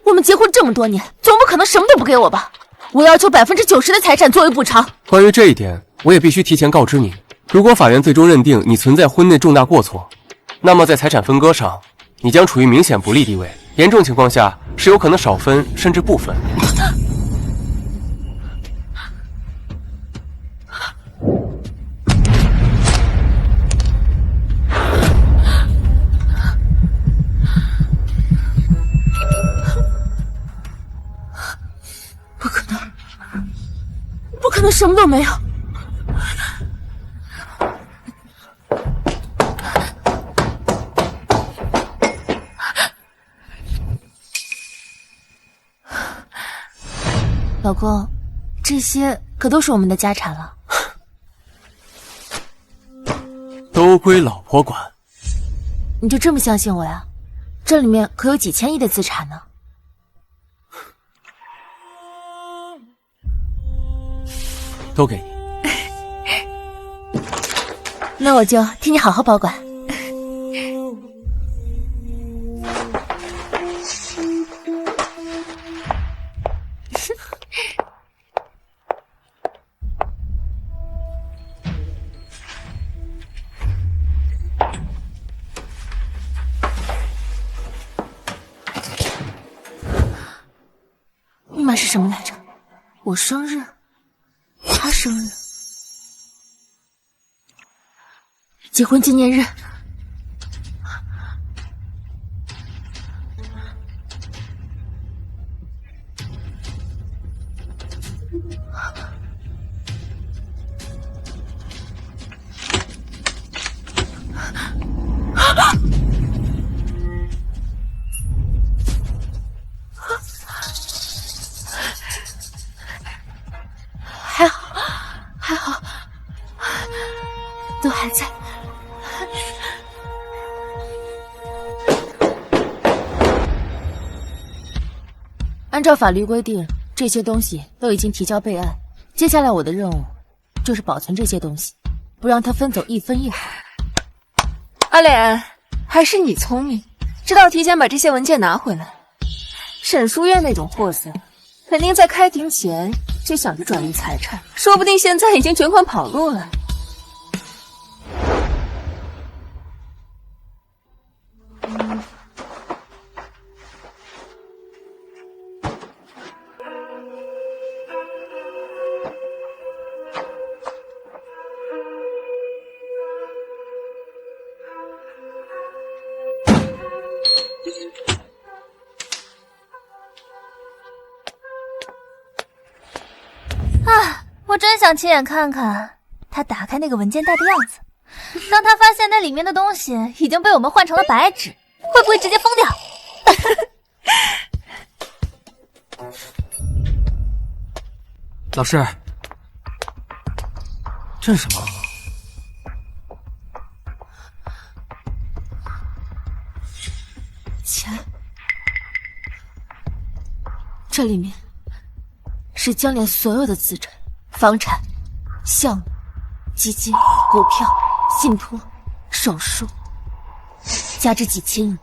我们结婚这么多年，总不可能什么都不给我吧？我要求90%的财产作为补偿。关于这一点，我也必须提前告知你，如果法院最终认定你存在婚内重大过错，那么在财产分割上，你将处于明显不利地位，严重情况下是有可能少分甚至不分。什么都没有。老公，这些可都是我们的家产了，都归老婆管。你就这么相信我呀？这里面可有几千亿的资产呢。都给你。那我就替你好好保管。密码是什么来着？我生日，他生日，结婚纪念日。还好，都还在。按照法律规定，这些东西都已经提交备案。接下来我的任务就是保存这些东西，不让他分走一分一毫。阿莲，还是你聪明，知道提前把这些文件拿回来。沈书院那种货色，肯定在开庭前就想着转移财产，说不定现在已经卷款跑路了。我真想亲眼看看他打开那个文件袋的样子。当他发现那里面的东西已经被我们换成了白纸，会不会直接疯掉？老师，这是什么？钱，这里面是江联所有的资产、房产、项目、基金、股票、信托、手术，价值几千亿。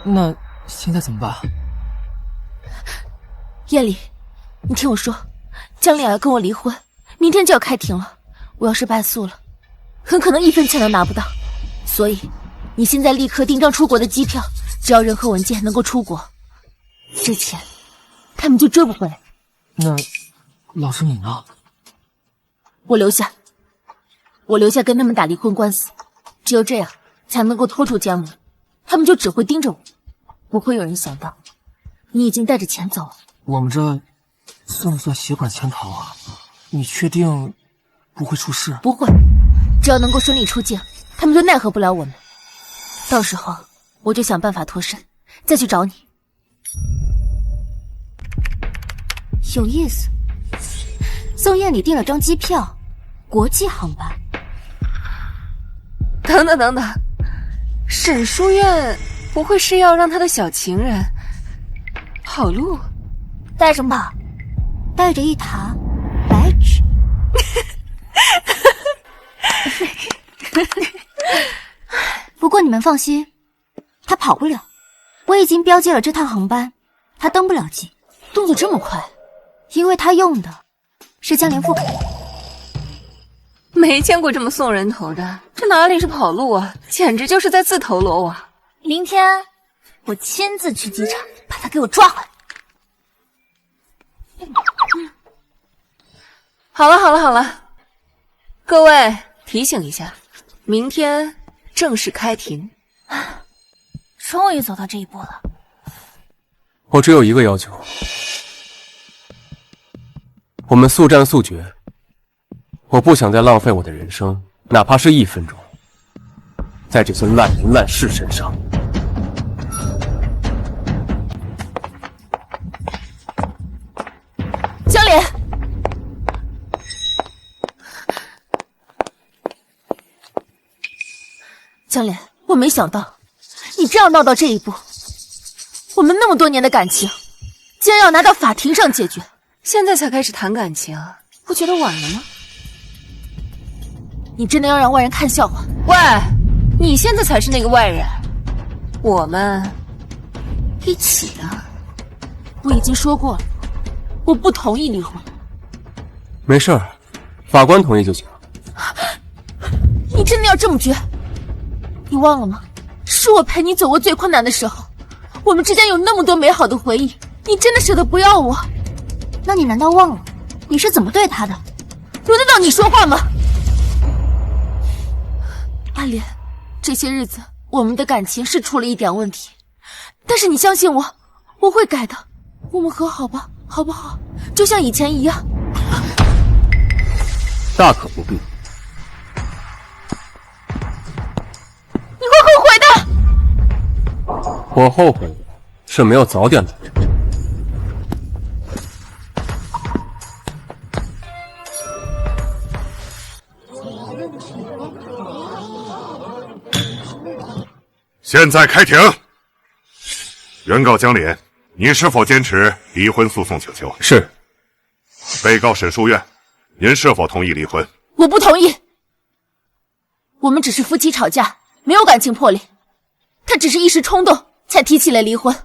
那现在怎么办？叶里，你听我说，江联要跟我离婚，明天就要开庭了。我要是败诉了，很可能一分钱都拿不到。所以，你现在立刻订张出国的机票，只要人和文件能够出国，这钱他们就追不回来。那老师你呢？我留下跟他们打离婚官司，只有这样才能够拖住江联，他们就只会盯着我，不会有人想到你已经带着钱走了。我们这算不算携款潜逃啊？你确定不会出事？不会，只要能够顺利出境，他们就奈何不了我们。到时候我就想办法脱身，再去找你。有意思，宋燕里订了张机票，国际航班。等等等等，沈书院不会是要让他的小情人跑路？带什么跑？带着一沓白纸。不过你们放心，他跑不了，我已经标记了这趟航班，他登不了机。动作这么快？因为他用的是江联副本。没见过这么送人头的，这哪里是跑路啊，简直就是在自投罗网。明天我亲自去机场把他给我抓回来。好了，各位提醒一下，明天正式开庭。终于走到这一步了。我只有一个要求，我们速战速决。我不想再浪费我的人生，哪怕是1分钟，在这些烂人烂事身上。江莲，江莲，我没想到你这样闹到这一步。我们那么多年的感情，竟然要拿到法庭上解决。现在才开始谈感情，不觉得晚了吗？你真的要让外人看笑话？喂，你现在才是那个外人，我们一起的。我已经说过了，我不同意离婚。没事儿，法官同意就行。你真的要这么绝？你忘了吗？是我陪你走过最困难的时候，我们之间有那么多美好的回忆，你真的舍得不要我？那你难道忘了你是怎么对他的？轮得到你说话吗？阿莲，这些日子我们的感情是出了一点问题，但是你相信我，我会改的。我们和好吧，好不好？就像以前一样。大可不必。你会后悔的。我后悔的是没有早点来这。现在开庭。原告江莲，您是否坚持离婚诉讼请求？是。被告沈书院，您是否同意离婚？我不同意。我们只是夫妻吵架，没有感情破裂。他只是一时冲动才提起了离婚。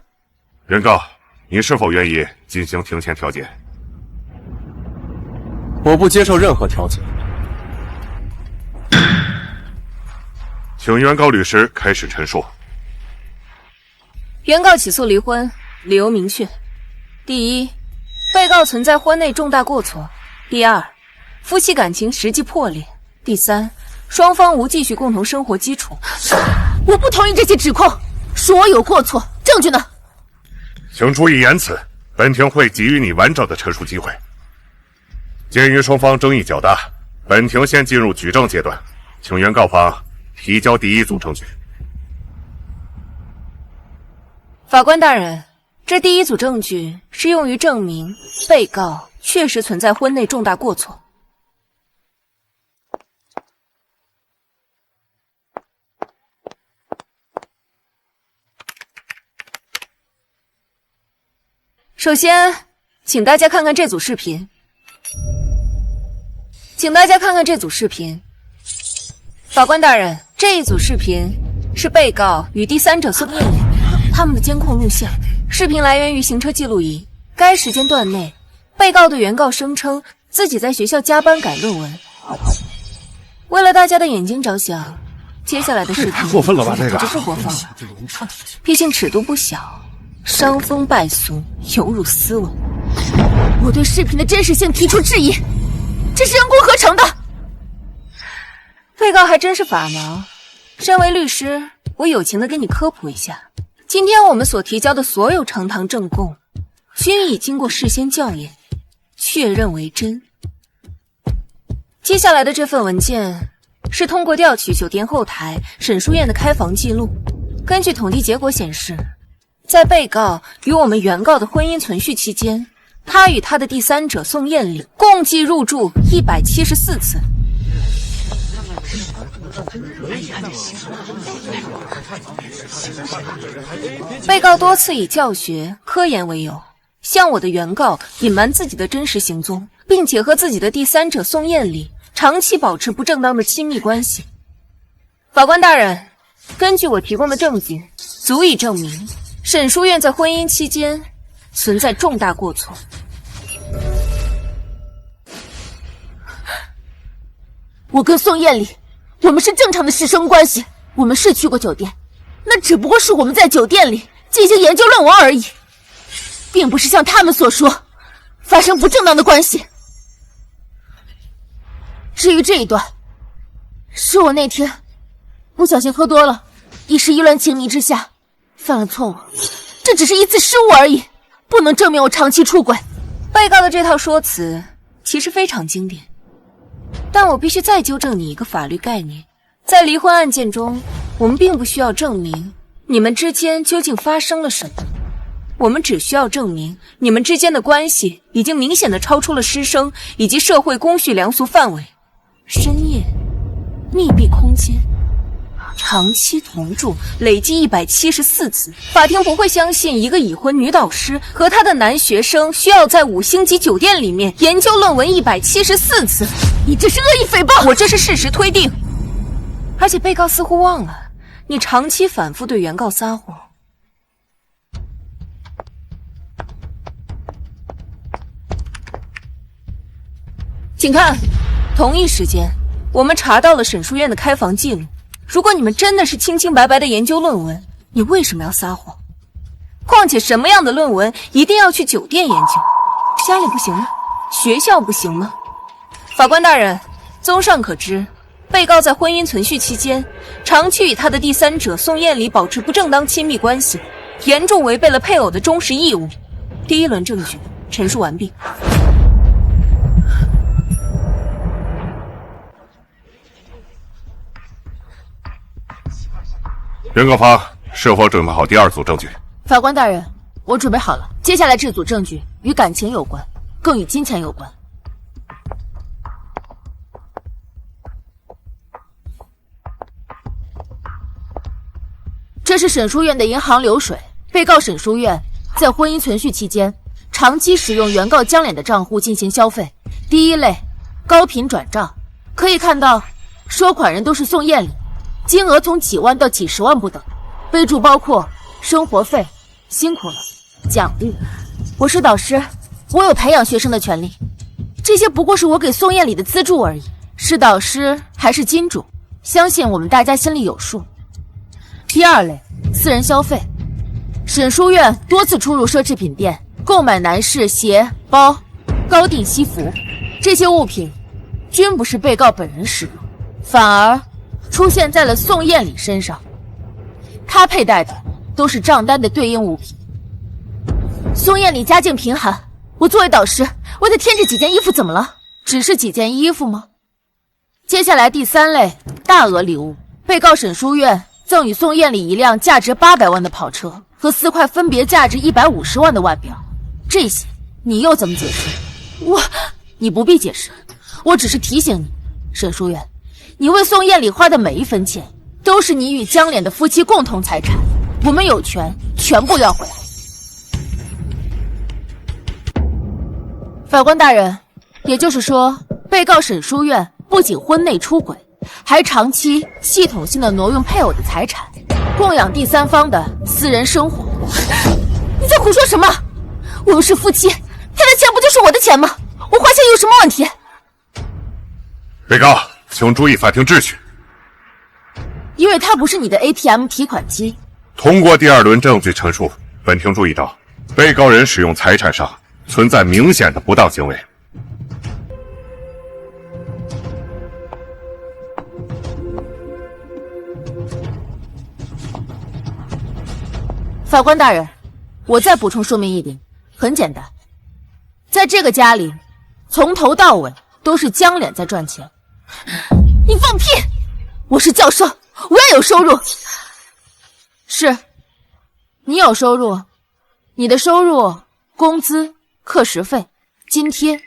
原告，您是否愿意进行庭前调解？我不接受任何调解。请原告律师开始陈述。原告起诉离婚，理由明确：第一，被告存在婚内重大过错；第二，夫妻感情实际破裂；第三，双方无继续共同生活基础。我不同意这些指控，说我有过错，证据呢？请注意言辞，本庭会给予你完整的陈述机会。鉴于双方争议较大，本庭先进入举证阶段，请原告方提交第一组证据。法官大人，这第一组证据是用于证明被告确实存在婚内重大过错。首先，请大家看看这组视频。法官大人，这一组视频是被告与第三者宋艳丽他们的监控录像，视频来源于行车记录仪。该时间段内，被告对原告声称自己在学校加班赶论文。为了大家的眼睛着想，接下来的视频太过分了吧？这个就是播放了，毕竟尺度不小，伤风败俗，有辱斯文。我对视频的真实性提出质疑，这是人工合成的。被告还真是法盲。身为律师，我友情的跟你科普一下，今天我们所提交的所有呈堂证供，均已经过事先校验，确认为真。接下来的这份文件是通过调取酒店后台沈书院的开房记录，根据统计结果显示，在被告与我们原告的婚姻存续期间，他与他的第三者宋艳丽共计入住174次。被告多次以教学、科研为由，向我的原告隐瞒自己的真实行踪，并且和自己的第三者宋艳丽长期保持不正当的亲密关系。法官大人，根据我提供的证据，足以证明沈书院在婚姻期间存在重大过错。我跟宋艳丽，我们是正常的师生关系，我们是去过酒店，那只不过是我们在酒店里进行研究论文而已，并不是像他们所说发生不正当的关系。至于这一段，是我那天不小心喝多了，一时意乱情迷之下犯了错误，这只是一次失误而已，不能证明我长期出轨。被告的这套说辞其实非常经典，但我必须再纠正你一个法律概念。在离婚案件中，我们并不需要证明你们之间究竟发生了什么，我们只需要证明你们之间的关系已经明显的超出了师生以及社会公序良俗范围。深夜密闭空间，长期同住，累计174次，法庭不会相信一个已婚女导师和她的男学生需要在5星级酒店里面研究论文174次。你这是恶意诽谤！我这是事实推定。而且被告似乎忘了，你长期反复对原告撒谎。请看，同一时间，我们查到了沈书院的开房记录。如果你们真的是清清白白的研究论文，你为什么要撒谎？况且什么样的论文一定要去酒店研究？家里不行吗？学校不行吗？法官大人，综上可知，被告在婚姻存续期间，长期与他的第三者宋艳丽保持不正当亲密关系，严重违背了配偶的忠实义务。第一轮证据陈述完毕。原告方是否准备好第二组证据？法官大人，我准备好了。接下来这组证据与感情有关，更与金钱有关。这是沈书院的银行流水。被告沈书院在婚姻存续期间，长期使用原告江脸的账户进行消费。第一类，高频转账，可以看到收款人都是宋艳丽，金额从几万到几十万不等，备注包括生活费、辛苦了、奖励。我是导师，我有培养学生的权利，这些不过是我给宋艳丽的资助而已。是导师还是金主，相信我们大家心里有数。第二类，私人消费。沈书院多次出入奢侈品店，购买男士鞋、包、高定西服，这些物品均不是被告本人使用，反而出现在了宋艳丽身上。她佩戴的都是账单的对应物品。宋艳丽家境贫寒，我作为导师，为她添这几件衣服怎么了？只是几件衣服吗？接下来第三类，大额礼物。被告沈书院赠与宋艳丽一辆价值800万的跑车和4块分别价值150万的腕表，这些你又怎么解释？你不必解释，我只是提醒你，沈书院，你为宋艳丽花的每一分钱都是你与江脸的夫妻共同财产，我们有权全部要回来。法官大人，也就是说，被告沈书院不仅婚内出轨，还长期系统性的挪用配偶的财产，供养第三方的私人生活。你在胡说什么？我们是夫妻，他的钱不就是我的钱吗？我花钱有什么问题？被告，请注意法庭秩序。因为它不是你的 ATM 提款机。通过第二轮证据陈述，本庭注意到，被告人使用财产上存在明显的不当行为。法官大人，我再补充说明一点，很简单，在这个家里，从头到尾都是江脸在赚钱。你放屁！我是教授，我也有收入。是，你有收入，你的收入、工资、课时费、津贴，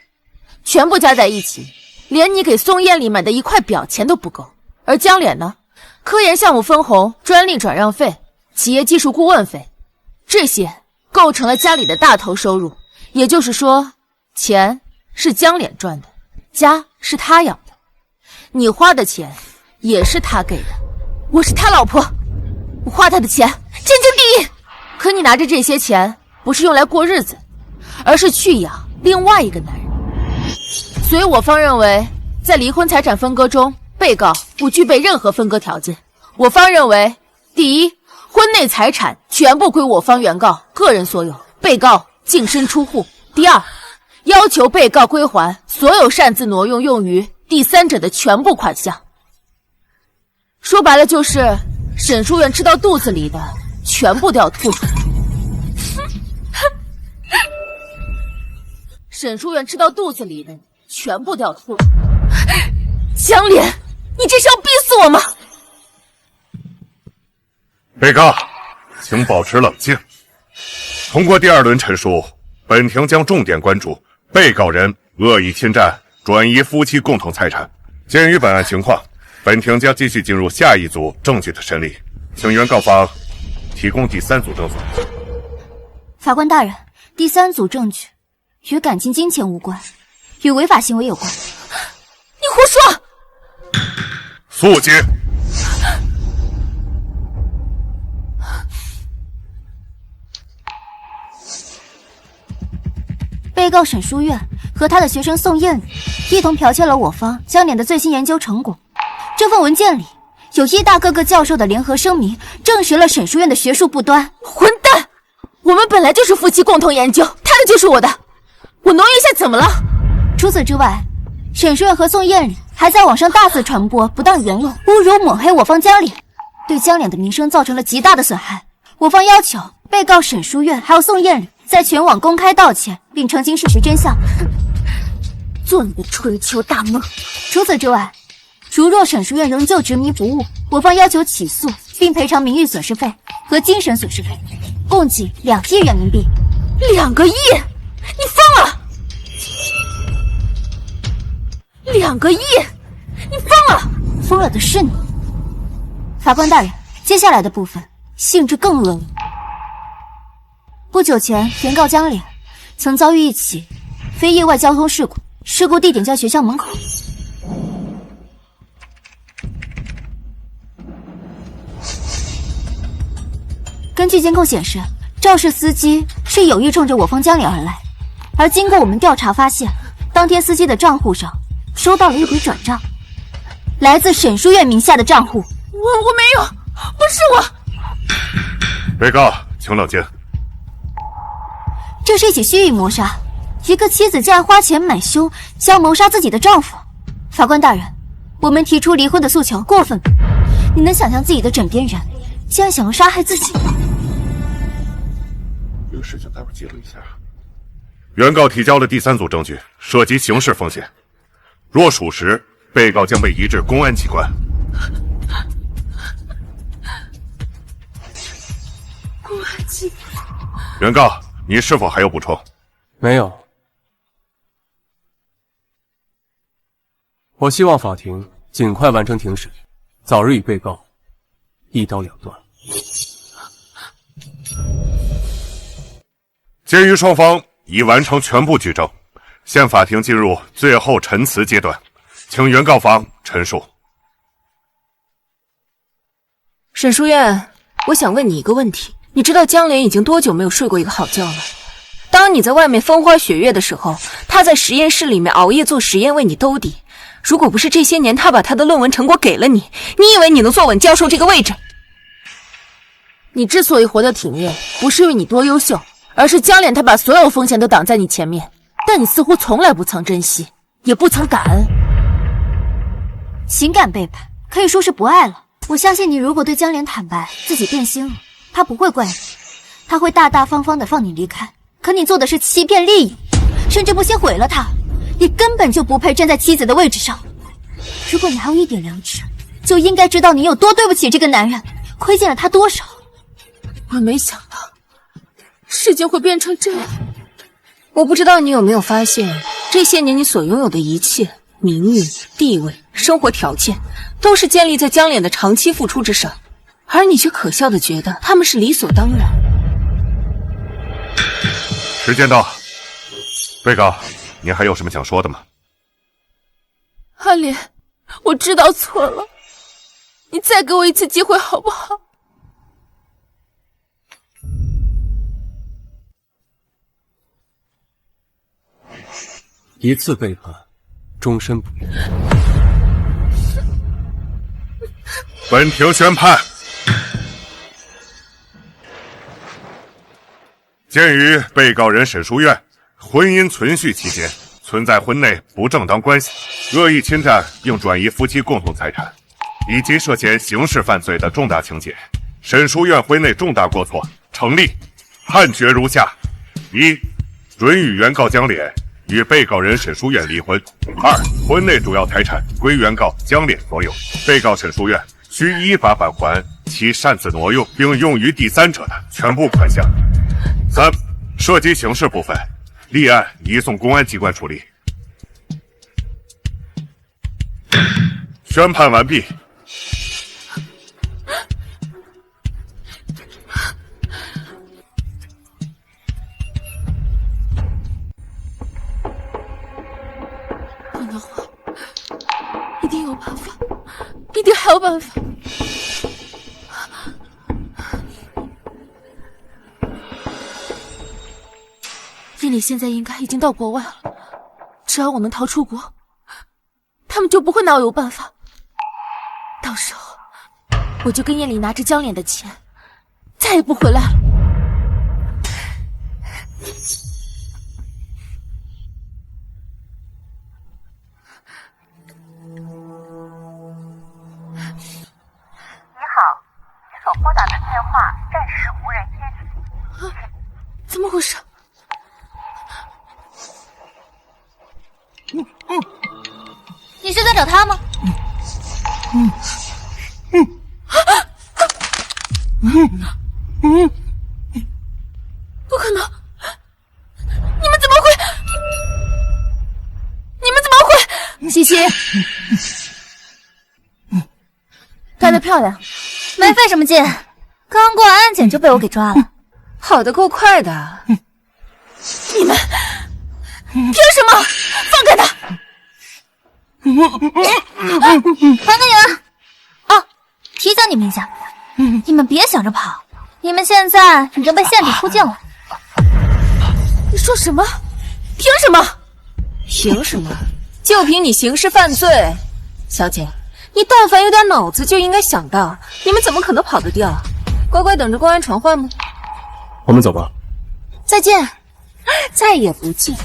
全部加在一起，连你给宋艳丽买的1块表钱都不够。而江脸呢，科研项目分红、专利转让费、企业技术顾问费，这些构成了家里的大头收入。也就是说，钱是江脸赚的，家是他养的，你花的钱也是他给的。我是他老婆，我花他的钱天经地义。可你拿着这些钱不是用来过日子，而是去养另外一个男人。所以我方认为，在离婚财产分割中，被告不具备任何分割条件。我方认为，第一，婚内财产全部归我方原告个人所有，被告净身出户。第二，要求被告归还所有擅自挪用用于第三者的全部款项。说白了就是沈书院吃到肚子里的全部都要吐出来。沈书院吃到肚子里的，全部都要吐出来。江莲，你这是要逼死我吗？被告，请保持冷静。通过第2轮陈述，本庭将重点关注被告人恶意侵占、转移夫妻共同财产。鉴于本案情况，本庭将继续进入下一组证据的审理，请原告方提供第3组证据。法官大人，第3组证据与感情金钱无关，与违法行为有关。你胡说！肃静。被告沈书院和他的学生宋燕一同剽窃了我方江脸的最新研究成果。这份文件里有1大各个教授的联合声明，证实了沈书院的学术不端。混蛋！我们本来就是夫妻共同研究，他的就是我的，我挪一下怎么了？除此之外，沈书院和宋燕里还在网上大肆传播不当言论，侮辱抹黑我方江脸，对江脸的名声造成了极大的损害。我方要求被告沈书院还有宋燕里在全网公开道歉，并澄清事实真相。做你的春秋大梦。除此之外，如若沈书院仍旧执迷不悟，我方要求起诉并赔偿名誉损失费和精神损失费，共计2亿人民币。2个亿？你疯了！2个亿？你疯了！疯了的是你。法官大人，接下来的部分性质更恶劣。不久前，原告江脸曾遭遇一起非意外交通事故，事故地点在学校门口。根据监控显示，肇事司机是有意冲着我方江脸而来，而经过我们调查发现，当天司机的账户上收到了一笔转账，来自沈书院名下的账户。我没有，不是我。被告，请冷静。这是一起蓄意谋杀，一个妻子竟然花钱买凶，想谋杀自己的丈夫。法官大人，我们提出离婚的诉求，过分。你能想象自己的枕边人竟然想要杀害自己？这个事情待会儿记录一下。原告提交了第3组证据，涉及刑事风险，若属实，被告将被移至公安机关。公安机关。原告，你是否还有补充？没有。我希望法庭尽快完成庭审，早日与被告一刀两断。鉴于双方已完成全部举证，现法庭进入最后陈词阶段，请原告方陈述。沈书院，我想问你一个问题，你知道江莲已经多久没有睡过一个好觉了？当你在外面风花雪月的时候，他在实验室里面熬夜做实验为你兜底。如果不是这些年他把他的论文成果给了你，你以为你能坐稳教授这个位置？你之所以活得体面，不是因为你多优秀，而是江脸他把所有风险都挡在你前面，但你似乎从来不曾珍惜，也不曾感恩。情感背叛可以说是不爱了。我相信你如果对江莲坦白自己变心了，他不会怪你，他会大大方方的放你离开。可你做的是欺骗利益，甚至不惜毁了他，你根本就不配站在妻子的位置上。如果你还有一点良知，就应该知道你有多对不起这个男人，亏欠了他多少。我没想到事情会变成这样。我不知道你有没有发现，这些年你所拥有的一切，名誉、地位、生活条件，都是建立在江脸的长期付出之上，而你却可笑的觉得他们是理所当然。时间到，被告，您还有什么想说的吗？阿莲，我知道错了，你再给我一次机会好不好？一次背叛，终身不渝。本庭宣判，鉴于被告人沈书院婚姻存续期间存在婚内不正当关系、恶意侵占并转移夫妻共同财产，以及涉嫌刑事犯罪的重大情节，沈书院婚内重大过错，成立。判决如下：一、准予原告江琏与被告人沈书院离婚；二、婚内主要财产归原告江琏所有，被告沈书院需依法返还其擅自挪用并用于第三者的全部款项。三、涉及刑事部分，立案移送公安机关处理。宣判完毕。不能慌，一定有办法，一定还有办法。叶里现在应该已经到国外了，只要我能逃出国，他们就不会拿我有办法。到时候，我就跟叶里拿着江琏的钱，再也不回来了。你好，你所拨打的电话暂时无人接听。怎么回事？你是在找他吗？不可能！你们怎么会？你们怎么会？西西，干得漂亮！没费什么劲，刚过安检就被我给抓了，跑得够快的。你们凭什么？放开他！还给你了。哦，提醒你们一下，你们别想着跑，你们现在已经被限制出境了。你说什么？凭什么？凭什么？就凭你刑事犯罪，小姐，你但凡有点脑子就应该想到，你们怎么可能跑得掉？乖乖等着公安传唤吗？我们走吧。再见，再也不见。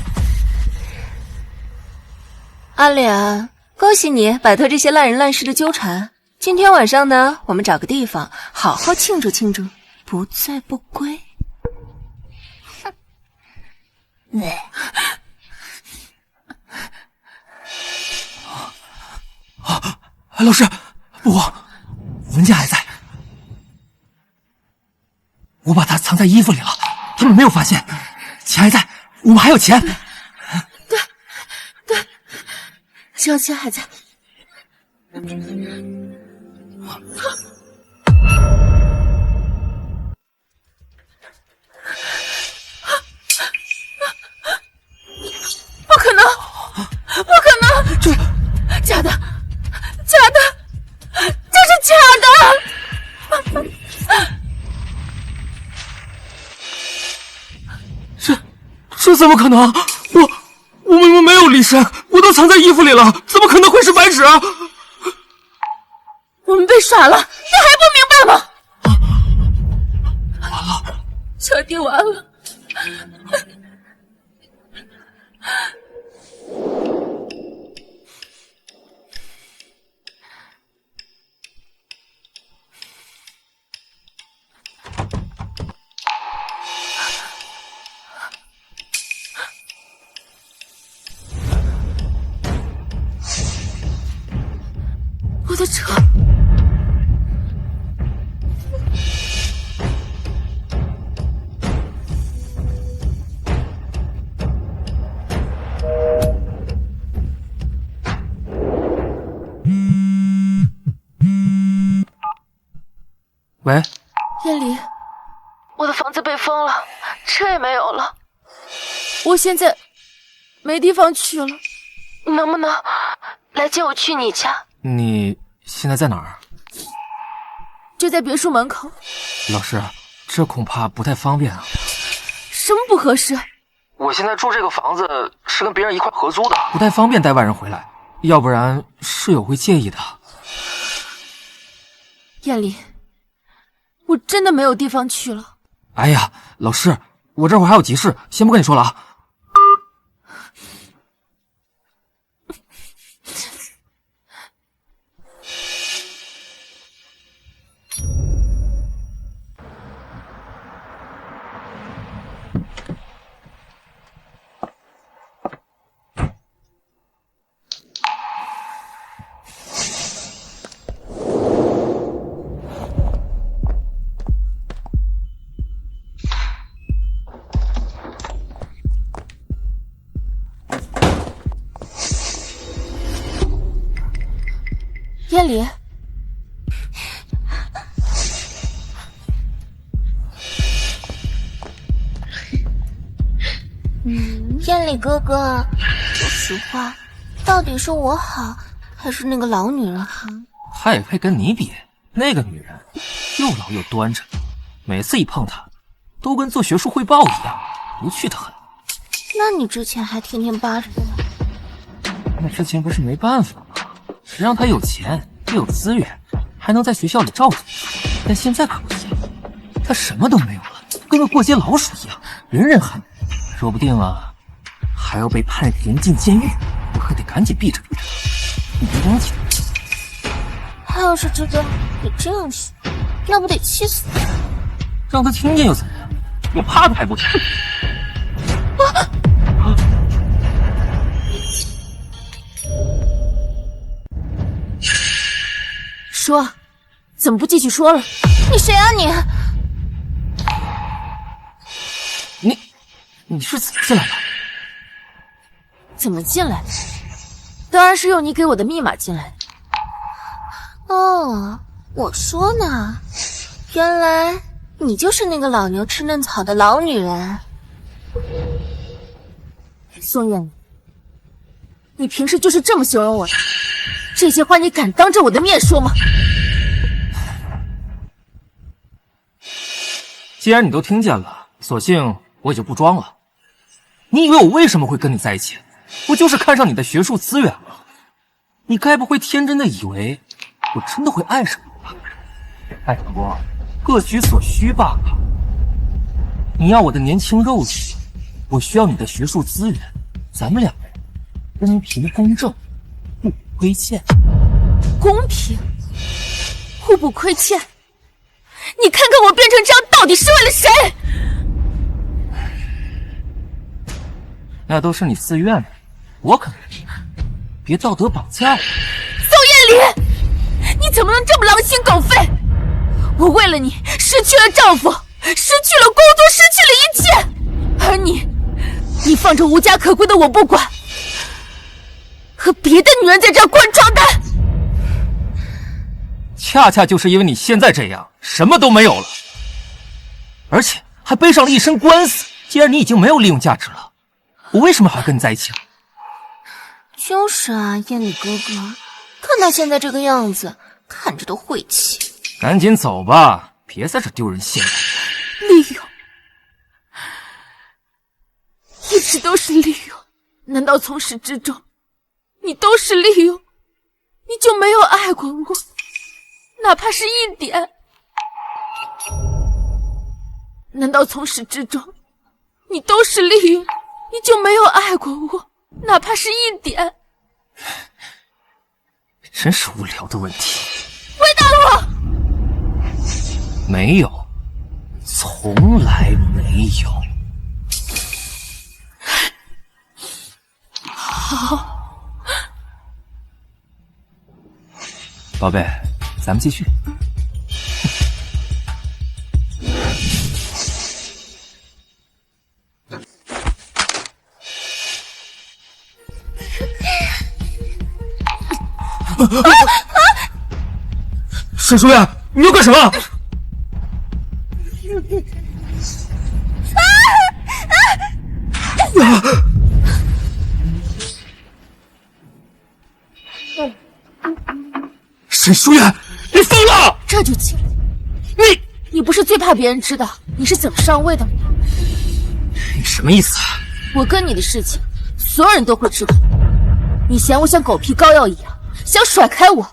阿莲，恭喜你摆脱这些烂人烂事的纠缠。今天晚上呢，我们找个地方好好庆祝庆祝，不醉不归。老师，不慌，文家还在，我把他藏在衣服里了，他们没有发现，钱还在，我们还有钱。对，只要钱还在。不可能！不可能！这假的，假的，这是假的！这怎么可能？我没有离身，我都藏在衣服里了，怎么可能会是白纸？我们被耍了，你还不明白吗？完了，彻底完了。我的车！喂，燕离，我的房子被封了，车也没有了，我现在没地方去了，你能不能来接我去你家？你现在在哪儿？就在别墅门口。老师，这恐怕不太方便啊。什么不合适？我现在住这个房子是跟别人一块合租的，不太方便带外人回来，要不然室友会介意的。燕离，我真的没有地方去了。哎呀，老师，我这会儿还有急事，先不跟你说了啊。燕离，燕里哥哥，说实话，到底是我好，还是那个老女人好？她也配跟你比？那个女人又老又端着，每次一碰她，都跟做学术汇报一样，无趣的很。那你之前还天天扒着她？那之前不是没办法吗？谁让她有钱又有资源，还能在学校里照顾你？但现在可不行，她什么都没有了，跟个过街老鼠一样，人人喊。说不定啊，还要被判刑进监狱，我可得赶紧避着避着。你别忘记了。他要是知道你这样说，那不得气死他？让他听见又怎么样？我怕他还不成？说，怎么不继续说了？你谁啊你？你是怎么进来的？怎么进来的？当然是用你给我的密码进来的。哦，我说呢，原来你就是那个老牛吃嫩草的老女人。宋燕，你平时就是这么形容我的？这些话你敢当着我的面说吗？既然你都听见了，索性我也就不装了。你以为我为什么会跟你在一起？不就是看上你的学术资源吗？你该不会天真的以为我真的会爱上你吧？爱上我，各取所需罢了。你要我的年轻肉体，我需要你的学术资源，咱们两个人公平公正，互不亏欠。公平，互不亏欠。你看看我变成这样，到底是为了谁？那都是你自愿的，我可别道德绑架我。宋燕离，你怎么能这么狼心狗肺？我为了你失去了丈夫，失去了工作，失去了一切，而你放着无家可归的我不管，和别的女人在这儿灌床单。恰恰就是因为你现在这样，什么都没有了，而且还背上了一身官司。既然你已经没有利用价值了，我为什么还要跟你在一起啊？就是啊，燕里哥哥，看他现在这个样子，看着都晦气。赶紧走吧，别在这丢人现眼。利用，一直都是利用。难道从始至终，你都是利用？你就没有爱过我，哪怕是一点？难道从始至终，你都是利用？你就没有爱过我，哪怕是一点？真是无聊的问题。回答我！没有，从来没有。好，宝贝，咱们继续。沈书院，你要干什么？沈书院，你疯了！这就行。你不是最怕别人知道你是怎么上位的吗？你什么意思？我跟你的事情，所有人都会知道。你嫌我像狗皮膏药一样，想甩开我，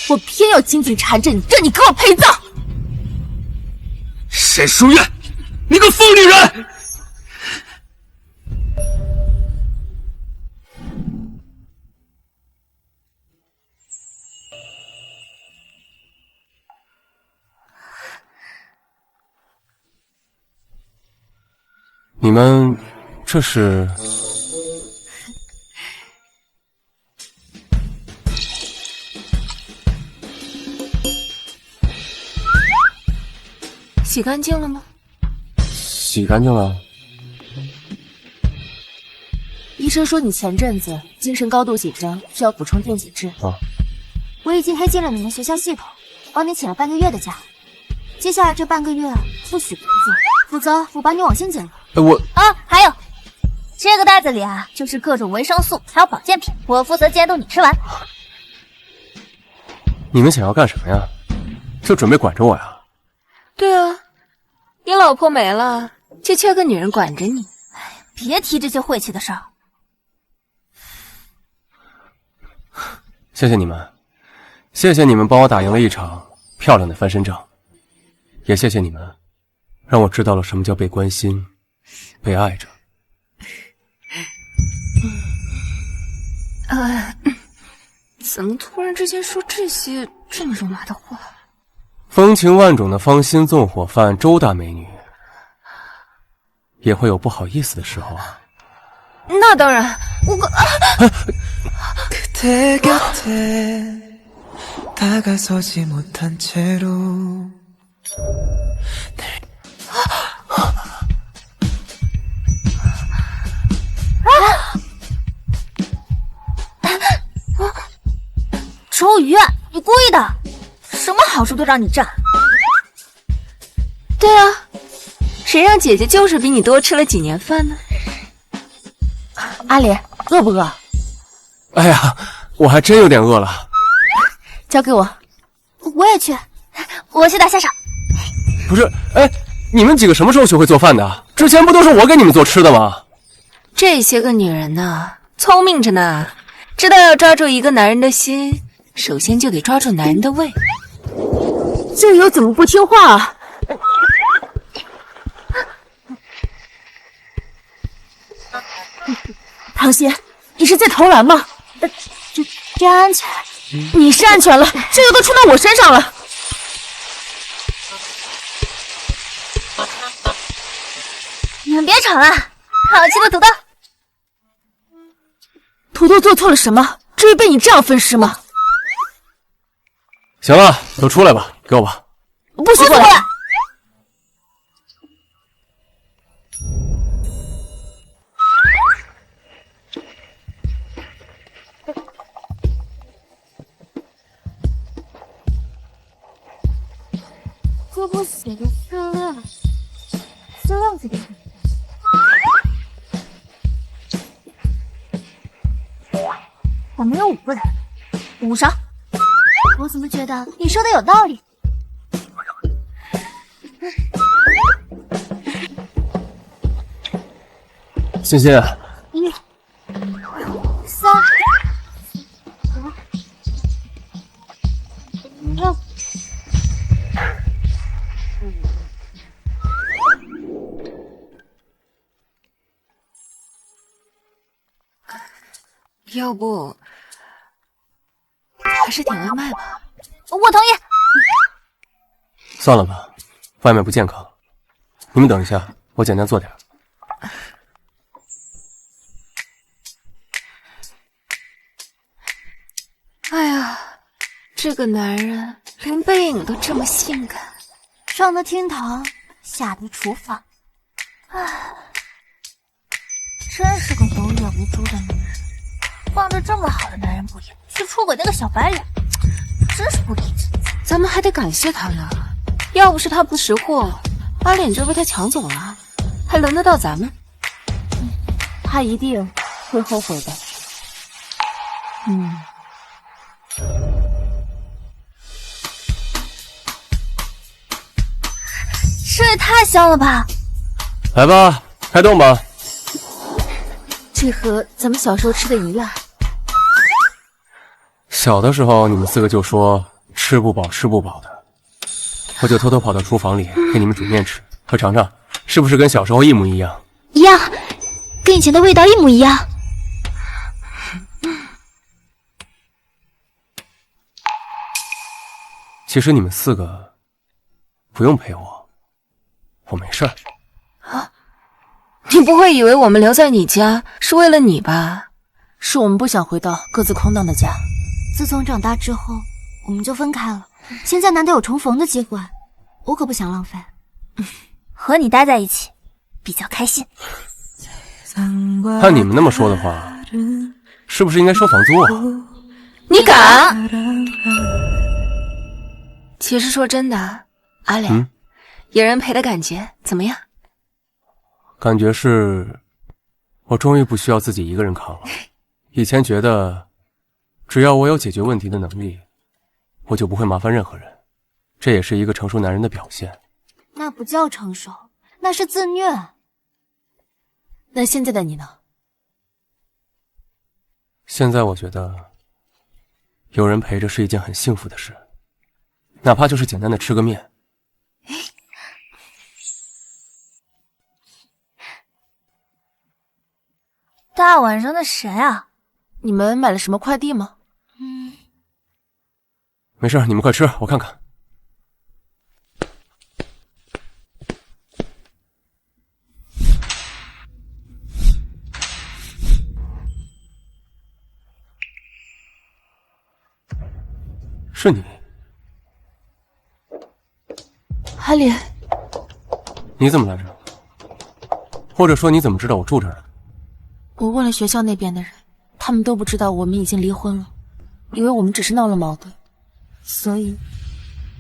我偏要紧紧缠着你，让你给我陪葬。沈书院，你个疯女人！你们这是？洗干净了吗？洗干净了。医生说你前阵子精神高度紧张，需要补充电解质。啊，我已经黑进了你们学校系统，帮你请了半个月的假。接下来这半个月不许工作，否则我把你网线剪了。还有，这个袋子里啊，就是各种维生素还有保健品，我负责监督你吃完。你们想要干什么呀？就准备管着我呀？对啊，你老婆没了，就缺个女人管着你。别提这些晦气的事儿。谢谢你们，谢谢你们帮我打赢了一场漂亮的翻身仗，也谢谢你们，让我知道了什么叫被关心、被爱着。怎么突然之间说这些这么肉麻的话？风情万种的芳心纵火犯周大美女，也会有不好意思的时候啊。那当然，我그대 곁에 다가서지 못한 채로周瑜，你故意的，什么好处都让你占。对啊，谁让姐姐就是比你多吃了几年饭呢？阿莲，饿不饿？哎呀，我还真有点饿了。交给我。我也去。我去打下手。不是，哎，你们几个什么时候学会做饭的？之前不都是我给你们做吃的吗？这些个女人呢，聪明着呢，知道要抓住一个男人的心，首先就得抓住男人的胃。这友怎么不听话啊？唐心，你是在投篮吗？真安全。你是安全了，这个都冲到我身上了。你们别吵了，好吃的土豆。土豆做错了什么？至于被你这样分尸吗？行了，都出来吧，给我吧。不许过来！这不写的资料这边。我们有5个人，5伤。我怎么觉得你说的有道理？欣欣1、3、5、6。要不还是点外卖吧。我同意。算了吧，外面不健康。你们等一下，我简单做点。哎呀，这个男人连背影都这么性感，上得厅堂，下得厨房。唉，真是个有眼无珠的女人，放着这么好的男人不养，去出轨那个小白脸，真是不理智。咱们还得感谢他呢，要不是他不识货，把脸就被他抢走了，还轮得到咱们？他一定会后悔的。这也太香了吧！来吧，开动吧。这和咱们小时候吃的一样。小的时候你们4个就说吃不饱吃不饱的，我就偷偷跑到厨房里给你们煮面吃，快尝尝，是不是跟小时候一模一样？一样，跟以前的味道一模一样。其实你们4个不用陪我，我没事儿。你不会以为我们留在你家是为了你吧？是我们不想回到各自空荡的家。自从长大之后，我们就分开了。现在难得有重逢的机会，我可不想浪费。和你待在一起比较开心。按你们那么说的话，是不是应该收房租啊？你敢？其实说真的，阿莲，有人陪的感觉怎么样？感觉是，我终于不需要自己一个人扛了。以前觉得，只要我有解决问题的能力，我就不会麻烦任何人。这也是一个成熟男人的表现。那不叫成熟，那是自虐。那现在的你呢？现在我觉得，有人陪着是一件很幸福的事，哪怕就是简单的吃个面。大晚上的谁啊？你们买了什么快递吗？没事，你们快吃，我看看。是你，阿莲，你怎么来这？或者说你怎么知道我住这儿的？我问了学校那边的人，他们都不知道我们已经离婚了，以为我们只是闹了矛盾，所以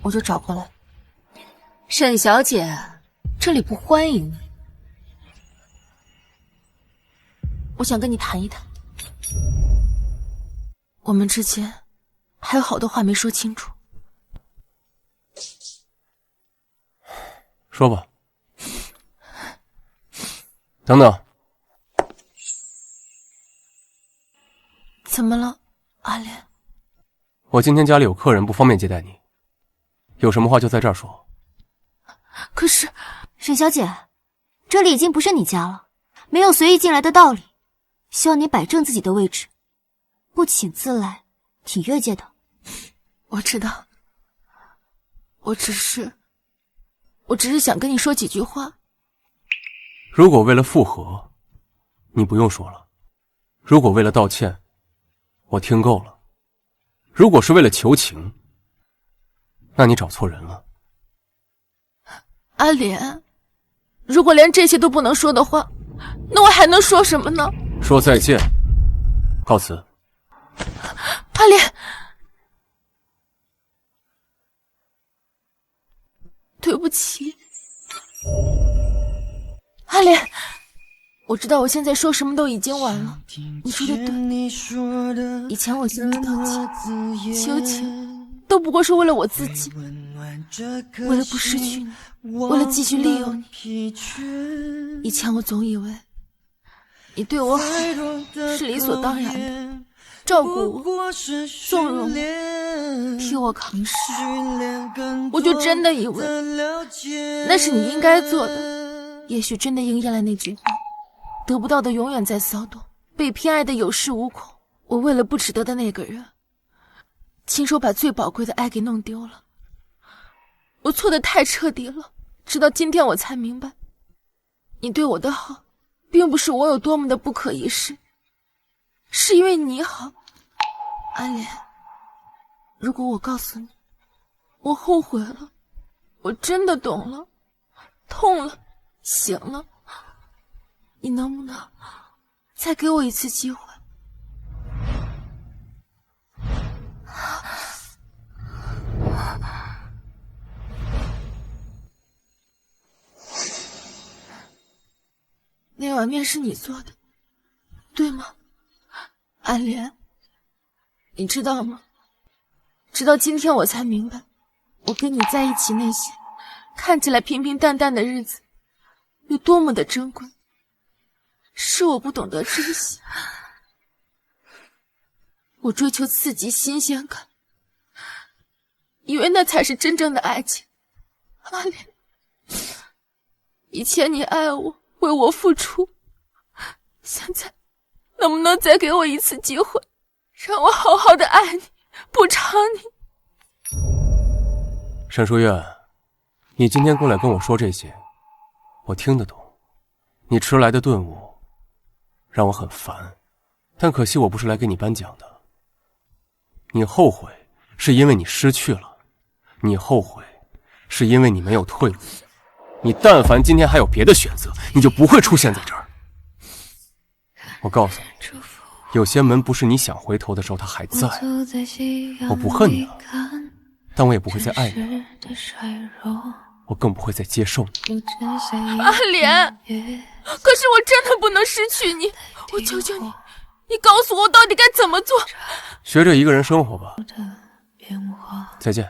我就找过来。沈小姐，这里不欢迎你。我想跟你谈一谈，我们之间还有好多话没说清楚。说吧。等等。怎么了，阿莲？我今天家里有客人，不方便接待你，有什么话就在这儿说。可是，沈小姐，这里已经不是你家了，没有随意进来的道理，希望你摆正自己的位置，不请自来，挺越界的。我知道，我只是想跟你说几句话。如果为了复合，你不用说了；如果为了道歉，我听够了；如果是为了求情，那你找错人了。阿莲，如果连这些都不能说的话，那我还能说什么呢？说再见，告辞。阿莲，对不起，阿莲，我知道我现在说什么都已经晚了。你说的对，以前我向你道歉、求情，都不过是为了我自己，为了不失去你，为了继续利用你。以前我总以为你对我好是理所当然的，照顾我、纵容我、替我扛事，我就真的以为那是你应该做的。也许真的应验了那句话，得不到的永远在骚动，被偏爱的有恃无恐。我为了不值得的那个人，亲手把最宝贵的爱给弄丢了。我错得太彻底了，直到今天我才明白，你对我的好并不是我有多么的不可一世，是因为你好。阿莲，如果我告诉你我后悔了，我真的懂了，痛了，醒了，你能不能再给我一次机会？那碗面是你做的，对吗？阿莲，你知道吗？直到今天我才明白，我跟你在一起那些看起来平平淡淡的日子有多么的珍贵，是我不懂得珍惜。我追求刺激新鲜感，以为那才是真正的爱情。阿莲，以前你爱我，为我付出，现在能不能再给我一次机会，让我好好的爱你，补偿你？沈书月，你今天过来跟我说这些，我听得懂。你迟来的顿悟让我很烦，但可惜我不是来给你颁奖的。你后悔是因为你失去了，你后悔是因为你没有退路。你但凡今天还有别的选择，你就不会出现在这儿。我告诉你，有些门不是你想回头的时候，它还在。我不恨你了，但我也不会再爱你了，我更不会再接受你。阿莲，可是我真的不能失去你，我求求你，你告诉我到底该怎么做。学着一个人生活吧。再见。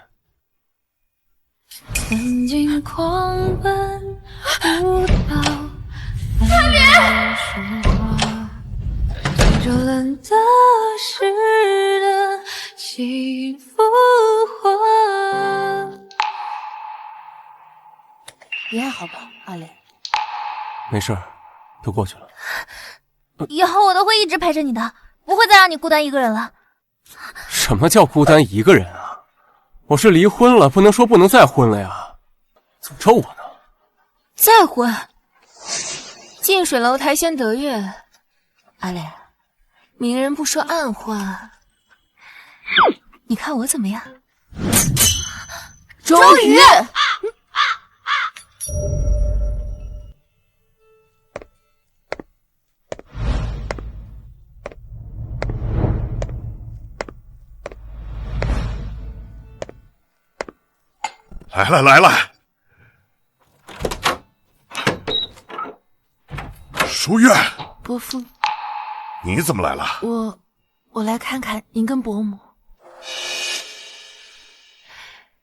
曾经狂奔舞蹈，阿莲，最热冷的时的起伏化。你还好吧，阿莲？没事，都过去了。以后我都会一直陪着你的，不会再让你孤单一个人了。什么叫孤单一个人啊？我是离婚了，不能说不能再婚了呀。诅咒我呢？再婚？近水楼台先得月。阿莲，明人不说暗话，你看我怎么样？周瑜，来了来了，书院。伯父，你怎么来了？我来看看您跟伯母。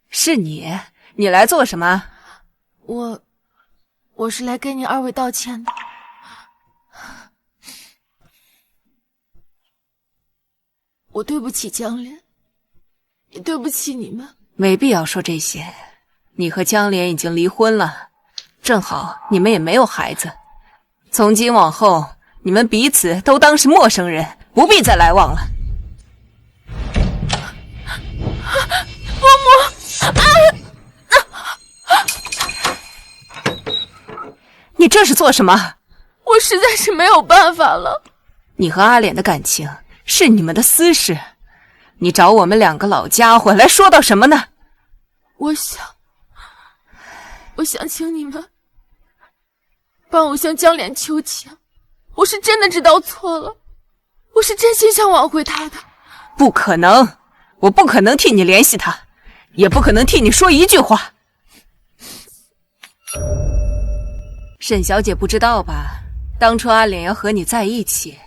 是你？你来做什么？我是来跟你二位道歉的。我对不起江莲，也对不起你们。没必要说这些。你和江莲已经离婚了，正好你们也没有孩子。从今往后，你们彼此都当是陌生人，不必再来往了。伯母，你这是做什么？我实在是没有办法了。你和阿莲的感情是你们的私事，你找我们两个老家伙来说到什么呢？我想请你们帮我向江莲求情，我是真的知道错了，我是真心想挽回她的。不可能，我不可能替你联系她，也不可能替你说一句话。沈小姐不知道吧？当初阿莲要和你在一起，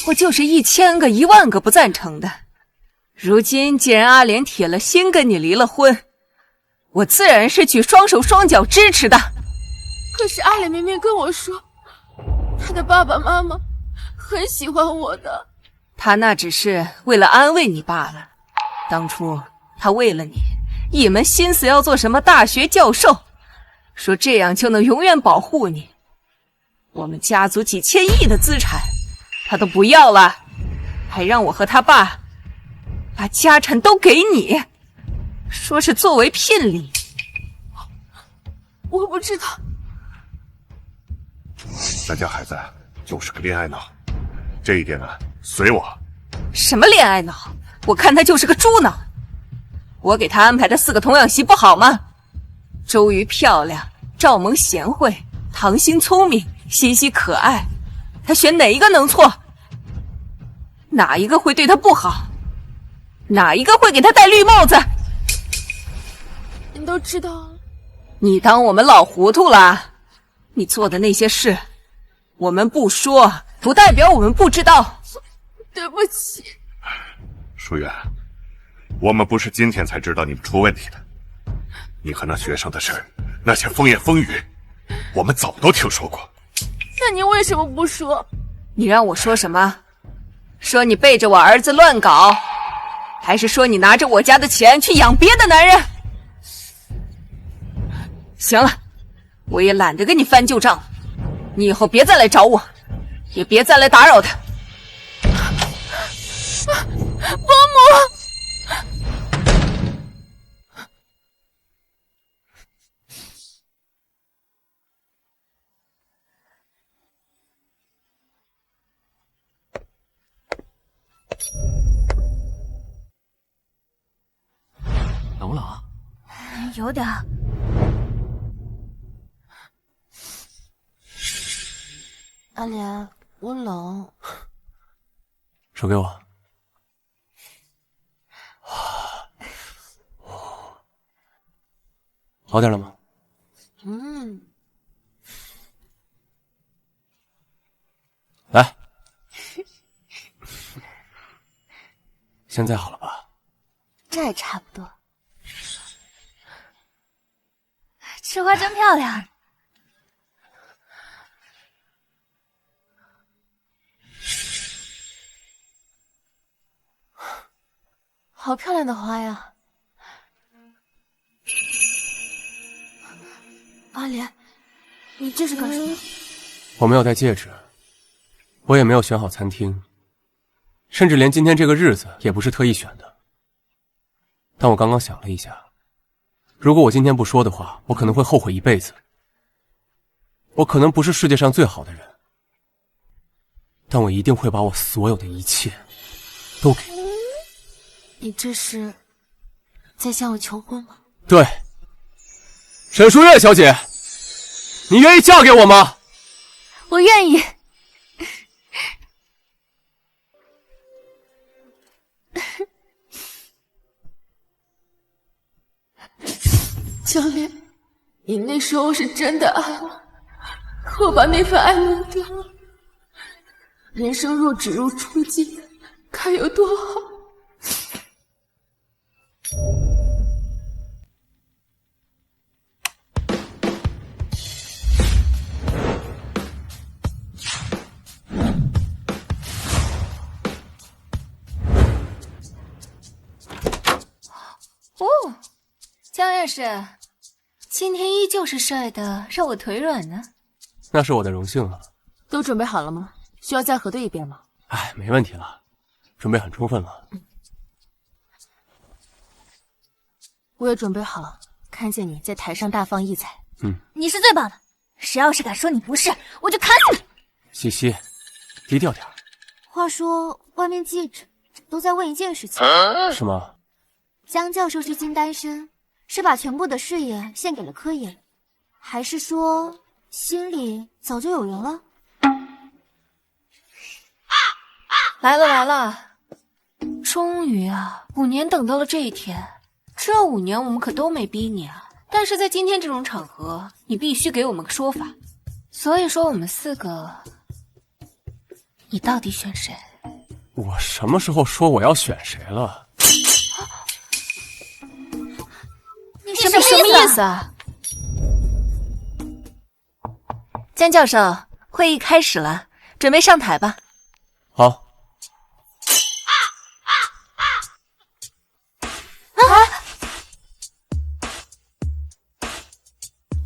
我就是1000个10000个不赞成的。如今既然阿莲铁了心跟你离了婚，我自然是去双手双脚支持的。可是阿莲明明跟我说，她的爸爸妈妈很喜欢我的。她那只是为了安慰你罢了。当初她为了你，一门心思要做什么大学教授，说这样就能永远保护你。我们家族几千亿的资产，她都不要了，还让我和他爸把家产都给你，说是作为聘礼。我不知道。咱家孩子就是个恋爱脑，这一点啊，随我。什么恋爱脑？我看他就是个猪脑。我给他安排的4个童养媳不好吗？周瑜漂亮，赵萌贤惠，唐馨聪明，西西可爱，他选哪一个能错？哪一个会对他不好？哪一个会给他戴绿帽子？你都知道了。你当我们老糊涂了？你做的那些事，我们不说，不代表我们不知道。对不起。舒远，我们不是今天才知道你们出问题的。你和那学生的事儿，那些风言风语，我们早都听说过。那你为什么不说？你让我说什么？说你背着我儿子乱搞，还是说你拿着我家的钱去养别的男人？行了，我也懒得跟你翻旧账，你以后别再来找我，也别再来打扰他。伯母，冷不冷？有点。阿莲，我冷。手给我。好点了吗？来，现在好了吧？这还差不多。这花真漂亮。好漂亮的花呀！阿莲，你这是干什么？我没有戴戒指，我也没有选好餐厅，甚至连今天这个日子也不是特意选的。但我刚刚想了一下，如果我今天不说的话，我可能会后悔一辈子。我可能不是世界上最好的人，但我一定会把我所有的一切都给你。你这是在向我求婚吗？对，沈书月小姐，你愿意嫁给我吗？我愿意。江烈，你那时候是真的爱我，我把那份爱弄丢了。人生若只如初见，该有多好！哦，江院士，今天依旧是帅的让我腿软呢。那是我的荣幸了。都准备好了吗？需要再核对一遍吗？哎，没问题了，准备很充分了。我也准备好看见你在台上大放异彩。你是最棒的，谁要是敢说你不是，我就砍死你！西西，低调点。话说，外面记者都在问一件事情。什么？江教授至今单身，是把全部的事业献给了科研，还是说心里早就有人了？来了来了，终于啊，5年等到了这一天。这5年我们可都没逼你啊，但是在今天这种场合，你必须给我们个说法。所以说我们4个，你到底选谁？我什么时候说我要选谁了？你什么意思啊？江教授，会议开始了，准备上台吧。好。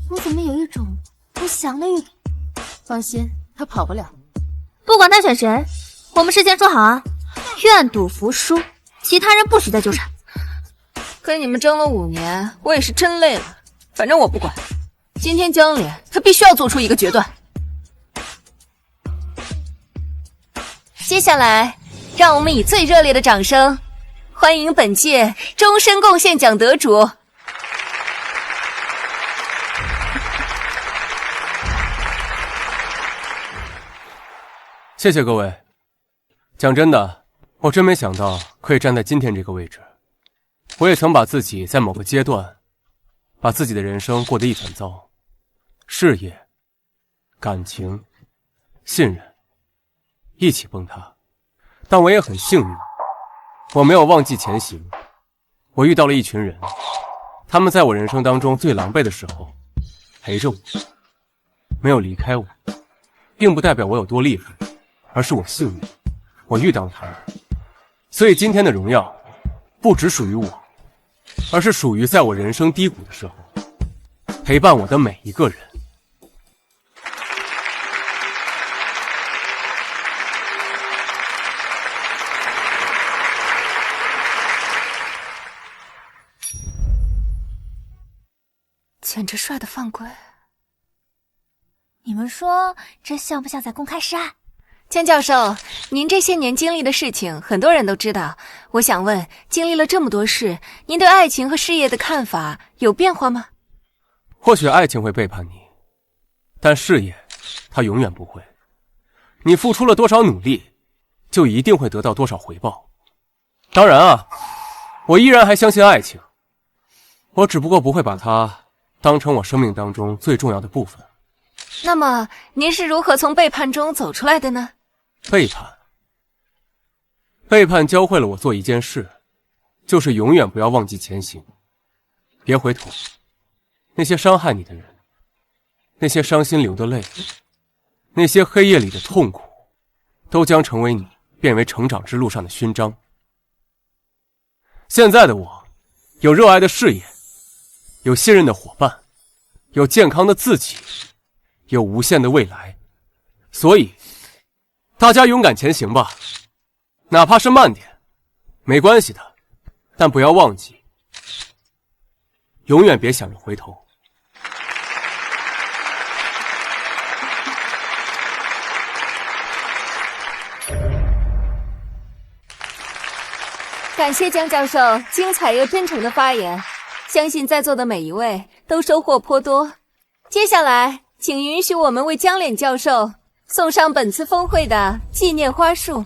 我怎么有一种不祥的预感？放心，他跑不了。不管他选谁，我们事先说好啊，愿赌服输，其他人不许再纠缠。跟你们争了5年，我也是真累了。反正我不管，今天江脸他必须要做出一个决断。接下来，让我们以最热烈的掌声，欢迎本届终身贡献奖得主。谢谢各位。讲真的，我真没想到可以站在今天这个位置。我也曾把自己在某个阶段，把自己的人生过得一团糟，事业、感情、信任一起崩塌。但我也很幸运，我没有忘记前行。我遇到了一群人，他们在我人生当中最狼狈的时候陪着我，没有离开我，并不代表我有多厉害，而是我幸运，我遇到了他们。所以今天的荣耀不只属于我，而是属于在我人生低谷的时候陪伴我的每一个人。简直帅得犯规！你们说这像不像在公开示爱？江教授，您这些年经历的事情，很多人都知道。我想问，经历了这么多事，您对爱情和事业的看法有变化吗？或许爱情会背叛你，但事业它永远不会。你付出了多少努力，就一定会得到多少回报。当然啊，我依然还相信爱情，我只不过不会把它当成我生命当中最重要的部分。那么您是如何从背叛中走出来的呢？背叛教会了我做一件事，就是永远不要忘记前行，别回头。那些伤害你的人，那些伤心流的泪，那些黑夜里的痛苦，都将成为你变为成长之路上的勋章。现在的我，有热爱的事业，有信任的伙伴，有健康的自己，有无限的未来。所以，大家勇敢前行吧，哪怕是慢点，没关系的，但不要忘记，永远别想着回头。感谢江教授精彩又真诚的发言，相信在座的每一位都收获颇多。接下来，请允许我们为江脸教授送上本次峰会的纪念花束。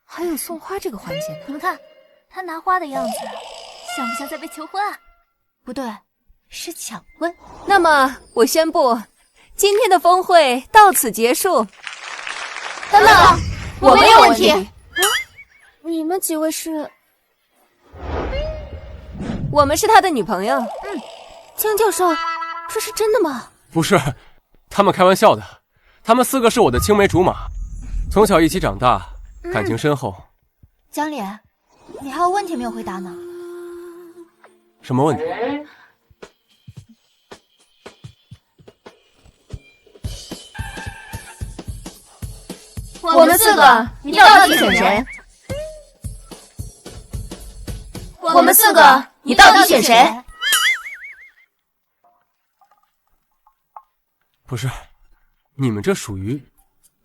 还有送花这个环节呢？你们看，他拿花的样子，像不像在被求婚啊？不对，是抢婚。那么，我宣布，今天的峰会到此结束。等等，我没有问题。你们几位是？我们是他的女朋友。江教授，这是真的吗？不是，他们开玩笑的。他们4个是我的青梅竹马，从小一起长大，感情深厚。江脸，你还有问题没有回答呢？什么问题？我们4个，你到底选谁？我们4个，你到底选谁？不是，你们这属于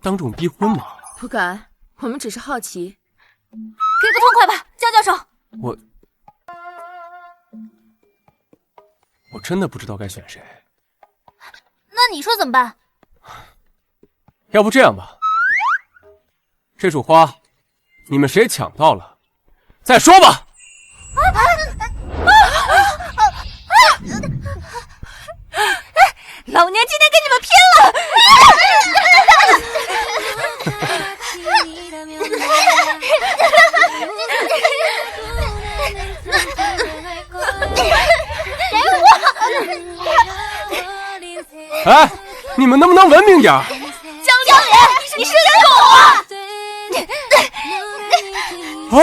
当众逼婚吗？不敢，我们只是好奇。给个痛快吧，江教授。我真的不知道该选谁。那你说怎么办？要不这样吧，这束花，你们谁抢到了，再说吧。老娘今天跟你们拼了！哎，你们能不能文明点？江脸，你是人狗啊！啊！